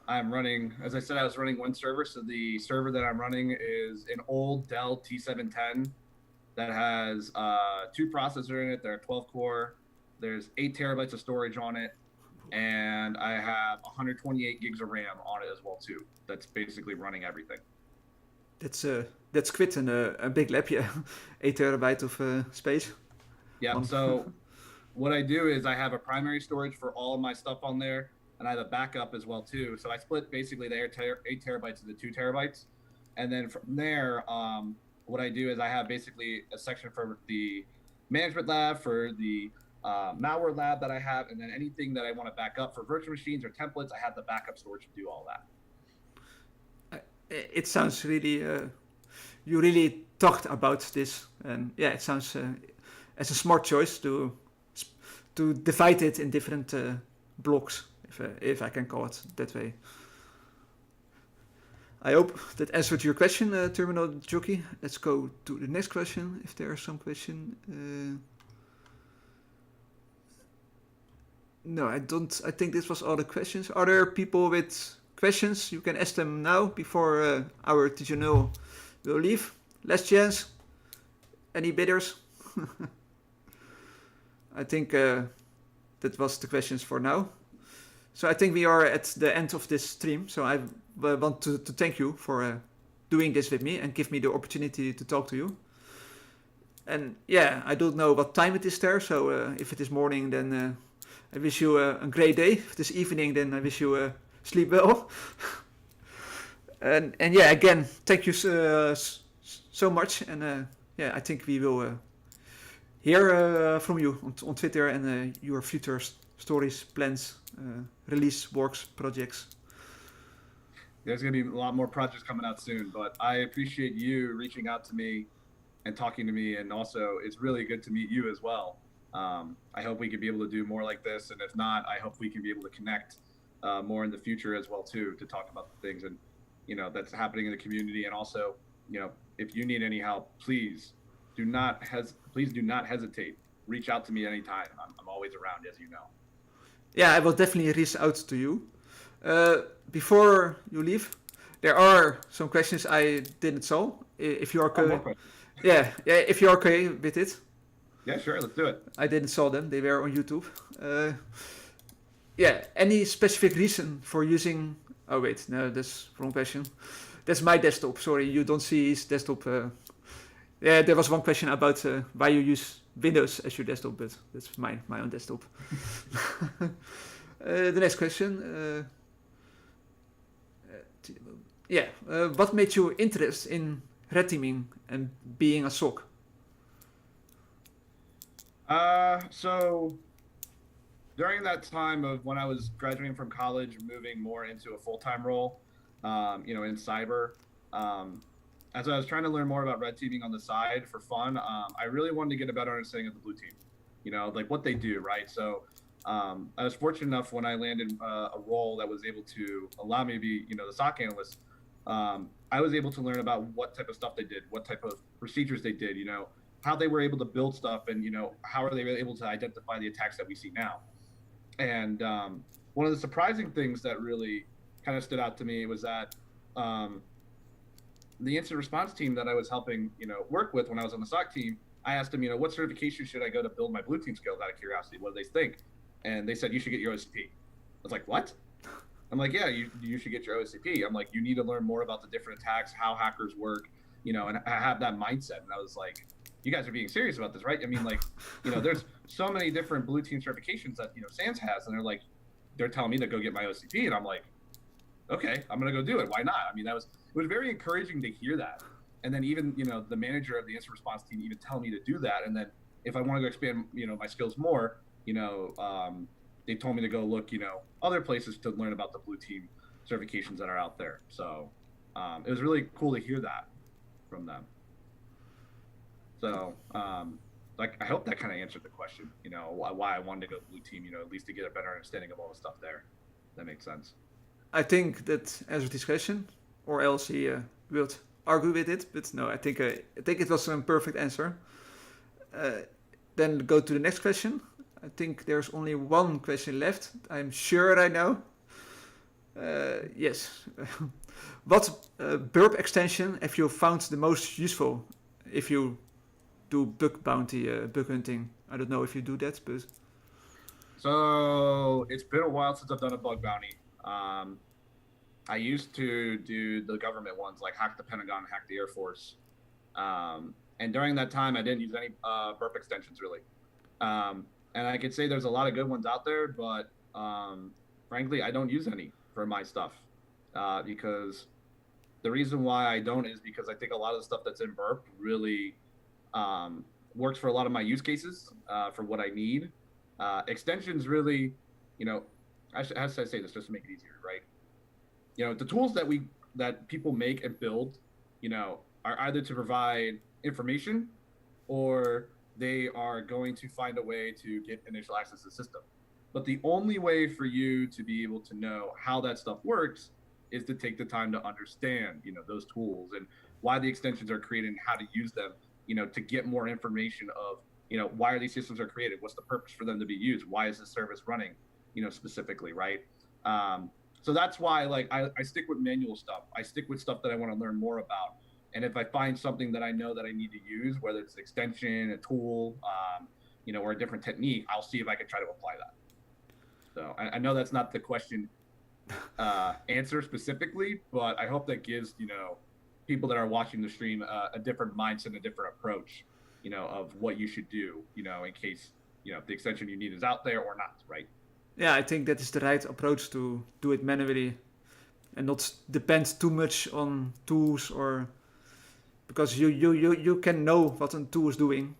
Speaker 1: I'm running, as I said, I was running one server. So the server that I'm running is an old Dell T710 that has 2 processors in it. They're 12 core. There's 8 terabytes of storage on it. And I have 128 gigs of RAM on it as well too. That's basically running everything.
Speaker 2: That's quite a big lab, yeah. 8 terabytes of space.
Speaker 1: Yeah. So what I do is I have a primary storage for all of my stuff on there, and I have a backup as well too. So I split basically the 8 terabytes into 2 terabytes, and then from there, what I do is I have basically a section for the management lab, for the malware lab that I have, and then anything that I want to back up for virtual machines or templates, I have the backup storage to do all that.
Speaker 2: It sounds really, you really talked about this, and it sounds as a smart choice to divide it in different blocks, if I can call it that way. I hope that answered your question, Terminal Jockey. Let's go to the next question, if there are some question. No, I don't. I think this was all the questions. Are there people with questions? You can ask them now before our TGNL will leave. Last chance. Any bidders? I think that was the questions for now. So I think we are at the end of this stream. So I want to thank you for doing this with me and give me the opportunity to talk to you. And I don't know what time it is there. So if it is morning, then I wish you a great day. If it is evening, then I wish you sleep well. and again, thank you so much. And I think we will hear from you on Twitter and your future stories, plans, release works, projects.
Speaker 1: There's going to be a lot more projects coming out soon, but I appreciate you reaching out to me and talking to me. And also, it's really good to meet you as well. I hope we can be able to do more like this. And if not, I hope we can be able to connect more in the future as well, too, to talk about the things and, that's happening in the community. And also, if you need any help, please do not hesitate. Reach out to me anytime. I'm always around, as you know.
Speaker 2: Yeah, I will definitely reach out to you. Before you leave, there are some questions I didn't solve. If you're okay, if you're okay with it.
Speaker 1: Yeah, sure. Let's do it.
Speaker 2: I didn't saw them. They were on YouTube. Any specific reason for using? Oh wait, no, that's wrong question. That's my desktop. Sorry, you don't see his desktop. There was one question about why you use Windows as your desktop, but that's my own desktop. The next question. What made you interested in red teaming and being a SOC?
Speaker 1: So during that time of when I was graduating from college, moving more into a full-time role, in cyber, um, as I was trying to learn more about red teaming on the side for fun, I really wanted to get a better understanding of the blue team, like what they do, right? So I was fortunate enough when I landed a role that was able to allow me to be, the SOC analyst. I was able to learn about what type of stuff they did, what type of procedures they did, how they were able to build stuff, and how are they able to identify the attacks that we see now. And one of the surprising things that really kind of stood out to me was that um, the incident response team that I was helping, work with when I was on the SOC team, I asked them, what certification should I go to build my blue team skills out of curiosity? What do they think? And they said, you should get your OCP. I was like, what? I'm like, yeah, you should get your OCP. I'm like, you need to learn more about the different attacks, how hackers work, and I have that mindset. And I was like, you guys are being serious about this, right? I mean, like, there's so many different blue team certifications that, SANS has, and they're telling me to go get my OCP. And I'm like, okay, I'm going to go do it. Why not? I mean, it was very encouraging to hear that. And then even, the manager of the incident response team even tell me to do that. And then if I want to go expand, my skills more, they told me to go look, other places to learn about the blue team certifications that are out there. So it was really cool to hear that from them. So I hope that kind of answered the question, why I wanted to go blue team, at least to get a better understanding of all the stuff there. That makes sense.
Speaker 2: I think that answers this question, or else he will argue with it. But no, I think it was a perfect answer. Then go to the next question. I think there's only one question left. I'm sure I know. Yes. What burp extension have you found the most useful if you do bug bounty, bug hunting? I don't know if you do that, but...
Speaker 1: So it's been a while since I've done a bug bounty. I used to do the government ones, like hack the Pentagon, hack the Air Force. And during that time, I didn't use any burp extensions, really. And I could say there's a lot of good ones out there, but frankly, I don't use any for my stuff because the reason why I don't is because I think a lot of the stuff that's in burp really works for a lot of my use cases for what I need. Extensions really, how should I say this just to make it easier, right? The tools that people make and build, are either to provide information or they are going to find a way to get initial access to the system. But the only way for you to be able to know how that stuff works is to take the time to understand, those tools and why the extensions are created and how to use them, to get more information of, why are these systems are created? What's the purpose for them to be used? Why is this service running, specifically, right? So that's why, I stick with manual stuff. I stick with stuff that I want to learn more about. And if I find something that I know that I need to use, whether it's an extension, a tool, or a different technique, I'll see if I can try to apply that. So I know that's not the question answer specifically, but I hope that gives, people that are watching the stream a different mindset, a different approach, of what you should do, in case, the extension you need is out there or not, right?
Speaker 2: Yeah, I think that is the right approach to do it manually and not depend too much on tools or... Because you can know what a tool is doing,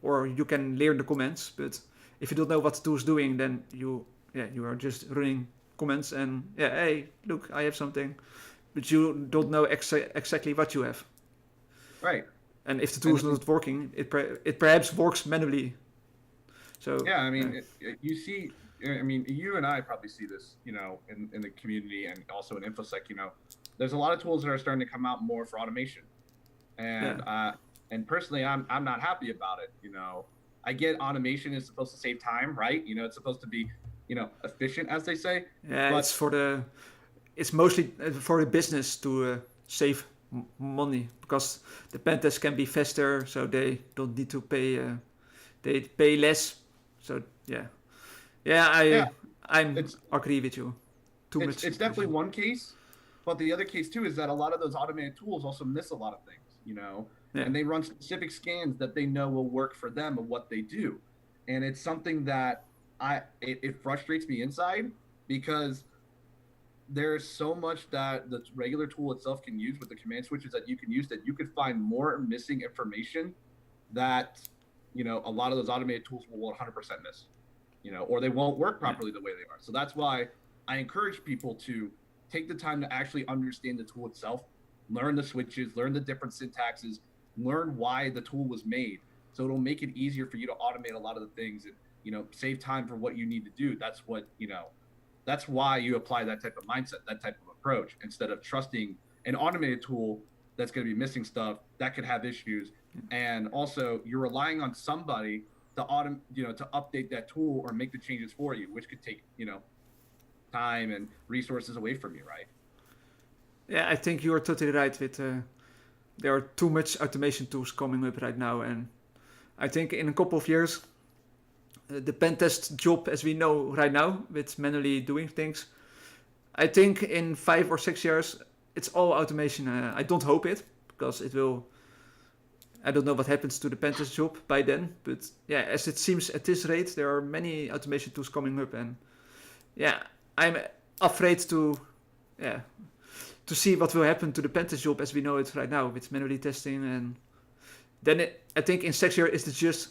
Speaker 2: or you can learn the commands, but if you don't know what the tool is doing, then you are just running commands and hey, look, I have something, but you don't know exactly what you have.
Speaker 1: Right.
Speaker 2: And if the tool is not working, it perhaps works manually. So
Speaker 1: yeah, I mean, you see, I mean, you and I probably see this, in the community and also in InfoSec. There's a lot of tools that are starting to come out more for automation. And personally, I'm not happy about it. I get automation is supposed to save time, right? It's supposed to be, efficient, as they say.
Speaker 2: Yeah, but it's mostly for the business to save money, because the pen tests can be faster, so they don't need to pay. They pay less. So I agree with you.
Speaker 1: It's definitely one case, but the other case too is that a lot of those automated tools also miss a lot of things. And they run specific scans that they know will work for them of what they do. And it's something that it frustrates me inside, because there's so much that the regular tool itself can use with the command switches that you can use, that you could find more missing information that, a lot of those automated tools will 100% miss. or they won't work properly the way they are. So that's why I encourage people to take the time to actually understand the tool itself, learn the switches, learn the different syntaxes, learn why the tool was made. So it'll make it easier for you to automate a lot of the things and, save time for what you need to do. That's why you apply that type of mindset, that type of approach, instead of trusting an automated tool that's going to be missing stuff, that could have issues. And also you're relying on somebody to to update that tool or make the changes for you, which could take, time and resources away from you, right?
Speaker 2: Yeah, I think you are totally right with there are too much automation tools coming up right now, and I think in a couple of years the pen test job as we know right now with manually doing things, I think in 5 or 6 years it's all automation. I don't hope it, because it will, I don't know what happens to the pen test job by then, but yeah, as it seems at this rate there are many automation tools coming up, and yeah, I'm afraid to see what will happen to the pen test job as we know it right now with manually testing. And then I think in 6 years it's just,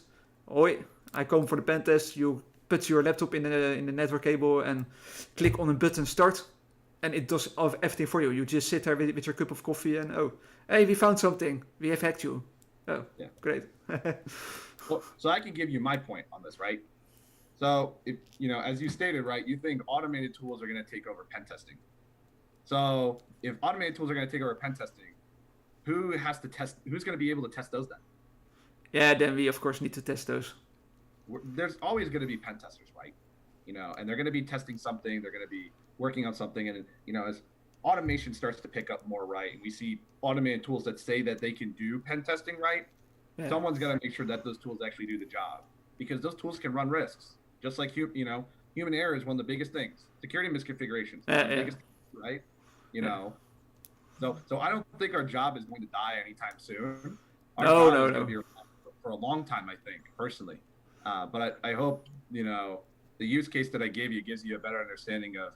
Speaker 2: I come for the pen test, you put your laptop in the network cable and click on a button start, and it does everything for you. You just sit there with your cup of coffee and, hey, we found something, we have hacked you. Oh, yeah, great.
Speaker 1: So I can give you my point on this, right? So, if, as you stated, right, you think automated tools are going to take over pen testing. So if automated tools are going to take over pen testing, who's going to be able to test those then?
Speaker 2: Yeah, then we, of course, need to test those.
Speaker 1: There's always going to be pen testers, right? And they're going to be testing something. They're going to be working on something. And, as automation starts to pick up more, right, and we see automated tools that say that they can do pen testing, right, someone's got to make sure that those tools actually do the job, because those tools can run risks. Just like, human error is one of the biggest things. Security misconfigurations, biggest, right? So I don't think our job is going to die anytime soon. Our job is going to be around for a long time, I think, personally. But I hope, the use case that I gave you gives you a better understanding of,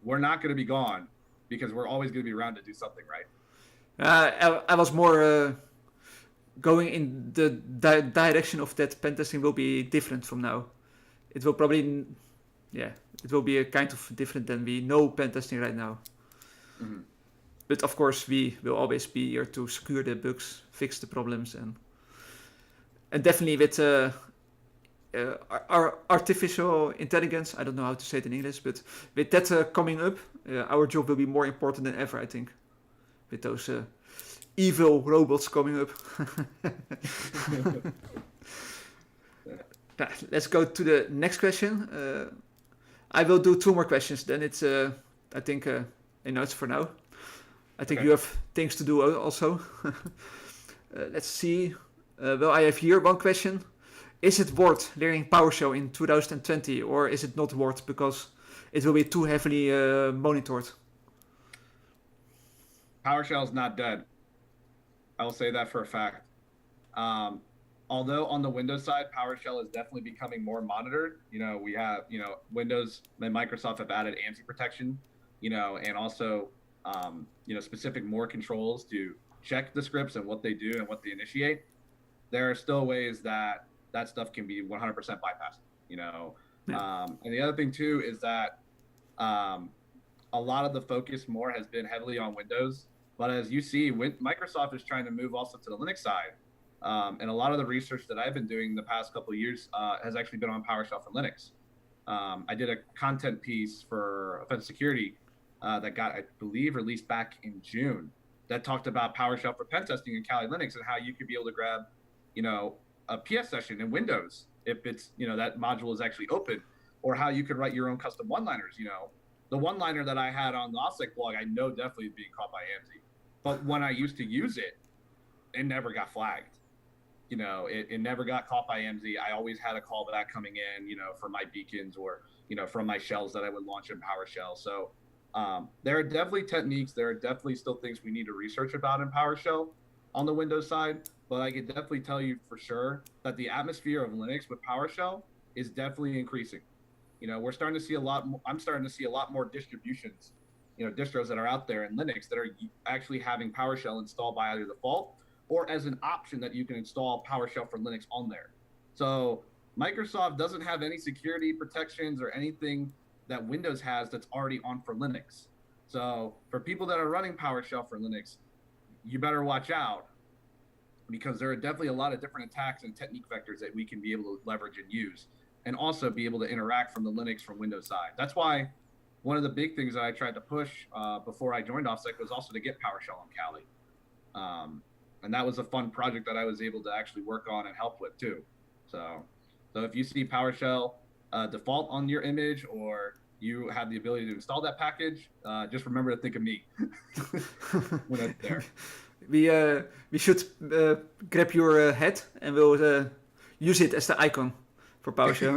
Speaker 1: we're not going to be gone, because we're always going to be around to do something, right?
Speaker 2: I was more going in the direction of that pen testing will be different from now. It will probably, it will be a kind of different than we know pen testing right now. Mm-hmm. But of course, we will always be here to secure the bugs, fix the problems, and definitely with our artificial intelligence, I don't know how to say it in English, but with that coming up, our job will be more important than ever, I think, with those evil robots coming up. Let's go to the next question. I will do 2 more questions, then it's, I think, enough for now. I think you have things to do also. Let's see. Well, I have here one question. Is it worth learning PowerShell in 2020, or is it not worth because it will be too heavily monitored?
Speaker 1: PowerShell is not dead. I will say that for a fact. Although on the Windows side, PowerShell is definitely becoming more monitored. We have, Windows and Microsoft have added ANSI protection, and also, specific more controls to check the scripts and what they do and what they initiate. There are still ways that stuff can be 100% bypassed, And the other thing too is that a lot of the focus more has been heavily on Windows, but as you see, Microsoft is trying to move also to the Linux side. And a lot of the research that I've been doing the past couple of years has actually been on PowerShell for Linux. I did a content piece for Offensive Security that got, I believe, released back in June, that talked about PowerShell for pen testing in Kali Linux and how you could be able to grab, a PS session in Windows if it's, that module is actually open, or how you could write your own custom one-liners. The one-liner that I had on the OSSEC blog, I know definitely is being caught by ANSI, but when I used to use it, it never got flagged. It never got caught by ANSI. I always had a callback coming in, for my beacons or, from my shells that I would launch in PowerShell. So there are definitely techniques. There are definitely still things we need to research about in PowerShell on the Windows side, but I can definitely tell you for sure that the atmosphere of Linux with PowerShell is definitely increasing. We're starting to see I'm starting to see a lot more distributions, distros that are out there in Linux that are actually having PowerShell installed by either default or as an option that you can install PowerShell for Linux on there. So Microsoft doesn't have any security protections or anything that Windows has that's already on for Linux. So for people that are running PowerShell for Linux, you better watch out, because there are definitely a lot of different attacks and technique vectors that we can be able to leverage and use, and also be able to interact from the Linux from Windows side. That's why one of the big things that I tried to push before I joined OffSec was also to get PowerShell on Kali. And that was a fun project that I was able to actually work on and help with too. So if you see PowerShell default on your image, or you have the ability to install that package, just remember to think of me when it's there.
Speaker 2: We should grab your head and we'll use it as the icon for PowerShell.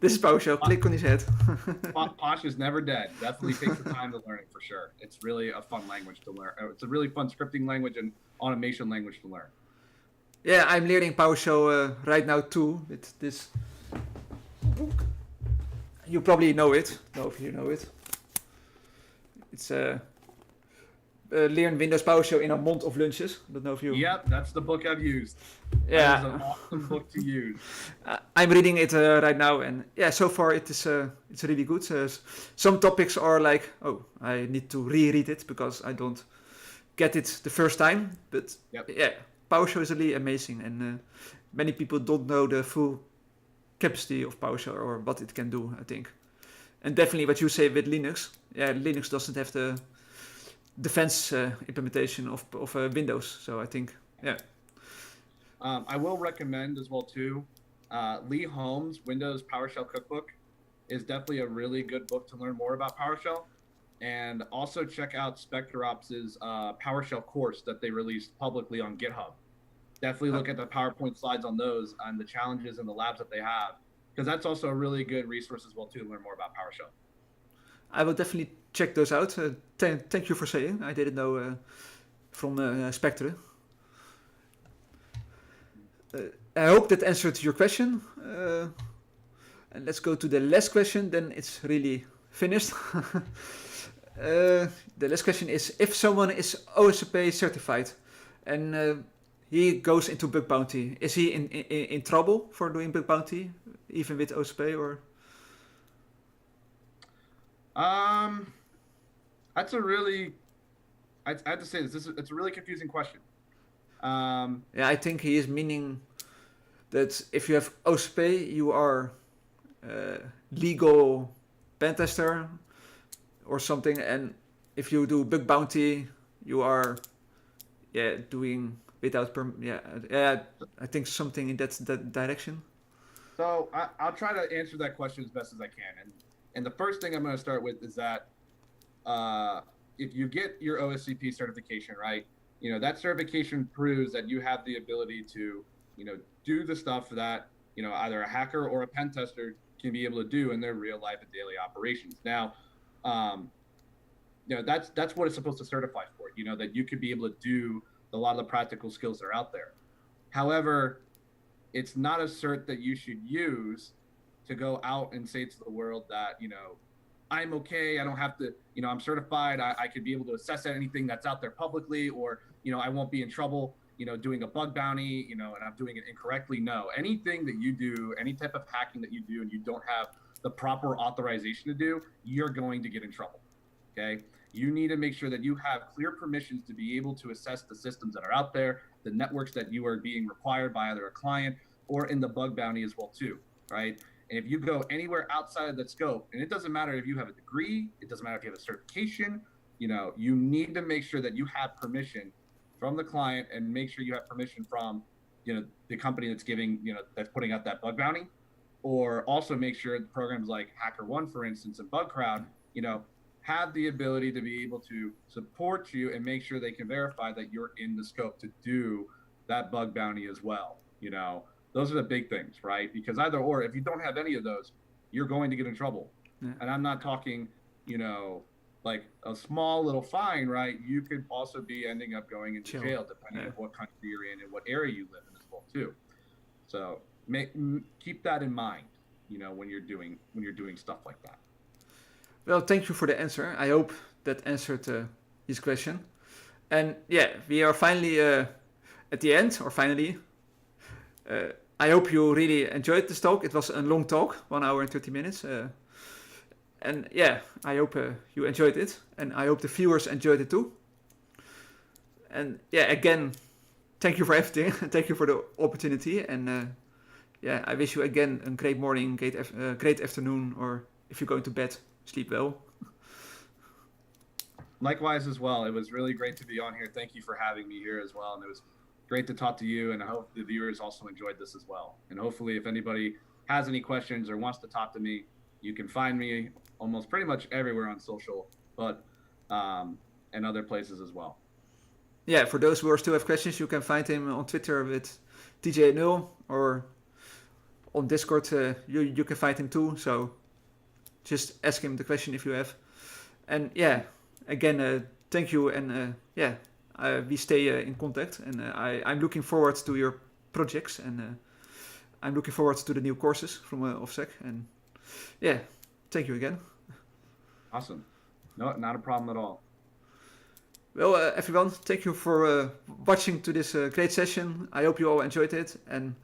Speaker 2: This is PowerShell. Click on his head.
Speaker 1: Posh is never dead. Definitely take the time to learn it for sure. It's really a fun language to learn. It's a really fun scripting language and automation language to learn.
Speaker 2: Yeah, I'm learning PowerShell right now too with this book. You probably know it. No, if you know it. It's Learn Windows PowerShell in a Month of Lunches. I don't know if you...
Speaker 1: Yep, that's the book I've used.
Speaker 2: Yeah.
Speaker 1: That is an awesome book to use.
Speaker 2: I'm reading it right now, and yeah, so far it's really good. Some topics are like, oh, I need to reread it because I don't get it the first time. But yeah, PowerShell is really amazing, and many people don't know the full capacity of PowerShell or what it can do, I think. And definitely what you say with Linux. Yeah, Linux doesn't have the defense implementation of Windows, so I think, yeah.
Speaker 1: I will recommend as well too, Lee Holmes' Windows PowerShell Cookbook is definitely a really good book to learn more about PowerShell. And also check out SpectreOps' PowerShell course that they released publicly on GitHub. Definitely look at the PowerPoint slides on those and the challenges and the labs that they have, because that's also a really good resource as well too to learn more about PowerShell.
Speaker 2: I will definitely check those out. Thank you for saying. I didn't know from Spectre. I hope that answered your question. And let's go to the last question, then it's really finished. The last question is, if someone is OSCP certified and he goes into bug bounty, is he in trouble for doing bug bounty, even with OSCP, or?
Speaker 1: That's a really, I have to say this. It's a really confusing question.
Speaker 2: Yeah, I think he is meaning that if you have OSCP, you are legal pen tester or something, and if you do bug bounty, you are doing without I think something in that direction.
Speaker 1: So I'll try to answer that question as best as I can. And the first thing I'm going to start with is that if you get your OSCP certification, right, that certification proves that you have the ability to, do the stuff that, either a hacker or a pen tester can be able to do in their real life and daily operations. Now, that's what it's supposed to certify for, that you could be able to do a lot of the practical skills that are out there. However, it's not a cert that you should use to go out and say to the world that, I'm okay, I don't have to, I'm certified, I could be able to assess anything that's out there publicly, or, I won't be in trouble, doing a bug bounty, and I'm doing it incorrectly. No, anything that you do, any type of hacking that you do and you don't have the proper authorization to do, you're going to get in trouble, okay? You need to make sure that you have clear permissions to be able to assess the systems that are out there, the networks that you are being required by either a client or in the bug bounty as well too, right? And if you go anywhere outside of that scope, and it doesn't matter if you have a degree, it doesn't matter if you have a certification, you need to make sure that you have permission from the client and make sure you have permission from, the company that's giving, that's putting out that bug bounty, or also make sure programs like HackerOne, for instance, and BugCrowd, have the ability to be able to support you and make sure they can verify that you're in the scope to do that bug bounty as well. Those are the big things, right? Because either or, if you don't have any of those, you're going to get in trouble. Yeah. And I'm not talking, like a small little fine, right? You could also be ending up going into jail, depending on what country you're in and what area you live in as well too. So keep that in mind, when you're doing stuff like that.
Speaker 2: Well, thank you for the answer. I hope that answered his question. And yeah, we are finally at the end, or finally. I hope you really enjoyed this talk. It was a long talk, 1 hour and 30 minutes. And yeah, I hope you enjoyed it, and I hope the viewers enjoyed it too. And yeah, again, thank you for everything. Thank you for the opportunity, and yeah, I wish you again a great morning, great afternoon, or if you're going to bed, sleep well.
Speaker 1: Likewise as well. It was really great to be on here. Thank you for having me here as well. And it was great to talk to you. And I hope the viewers also enjoyed this as well. And hopefully, if anybody has any questions or wants to talk to me, you can find me almost pretty much everywhere on social, but and other places as well.
Speaker 2: Yeah, for those who still have questions, you can find him on Twitter with DJ0, or on Discord. You can find him too. So just ask him the question if you have. And yeah, again, thank you, and yeah, we stay in contact, and I'm looking forward to your projects, and I'm looking forward to the new courses from OffSec, and yeah, thank you again.
Speaker 1: Awesome. No, not a problem at all.
Speaker 2: Well, everyone, thank you for watching to this great session. I hope you all enjoyed it, and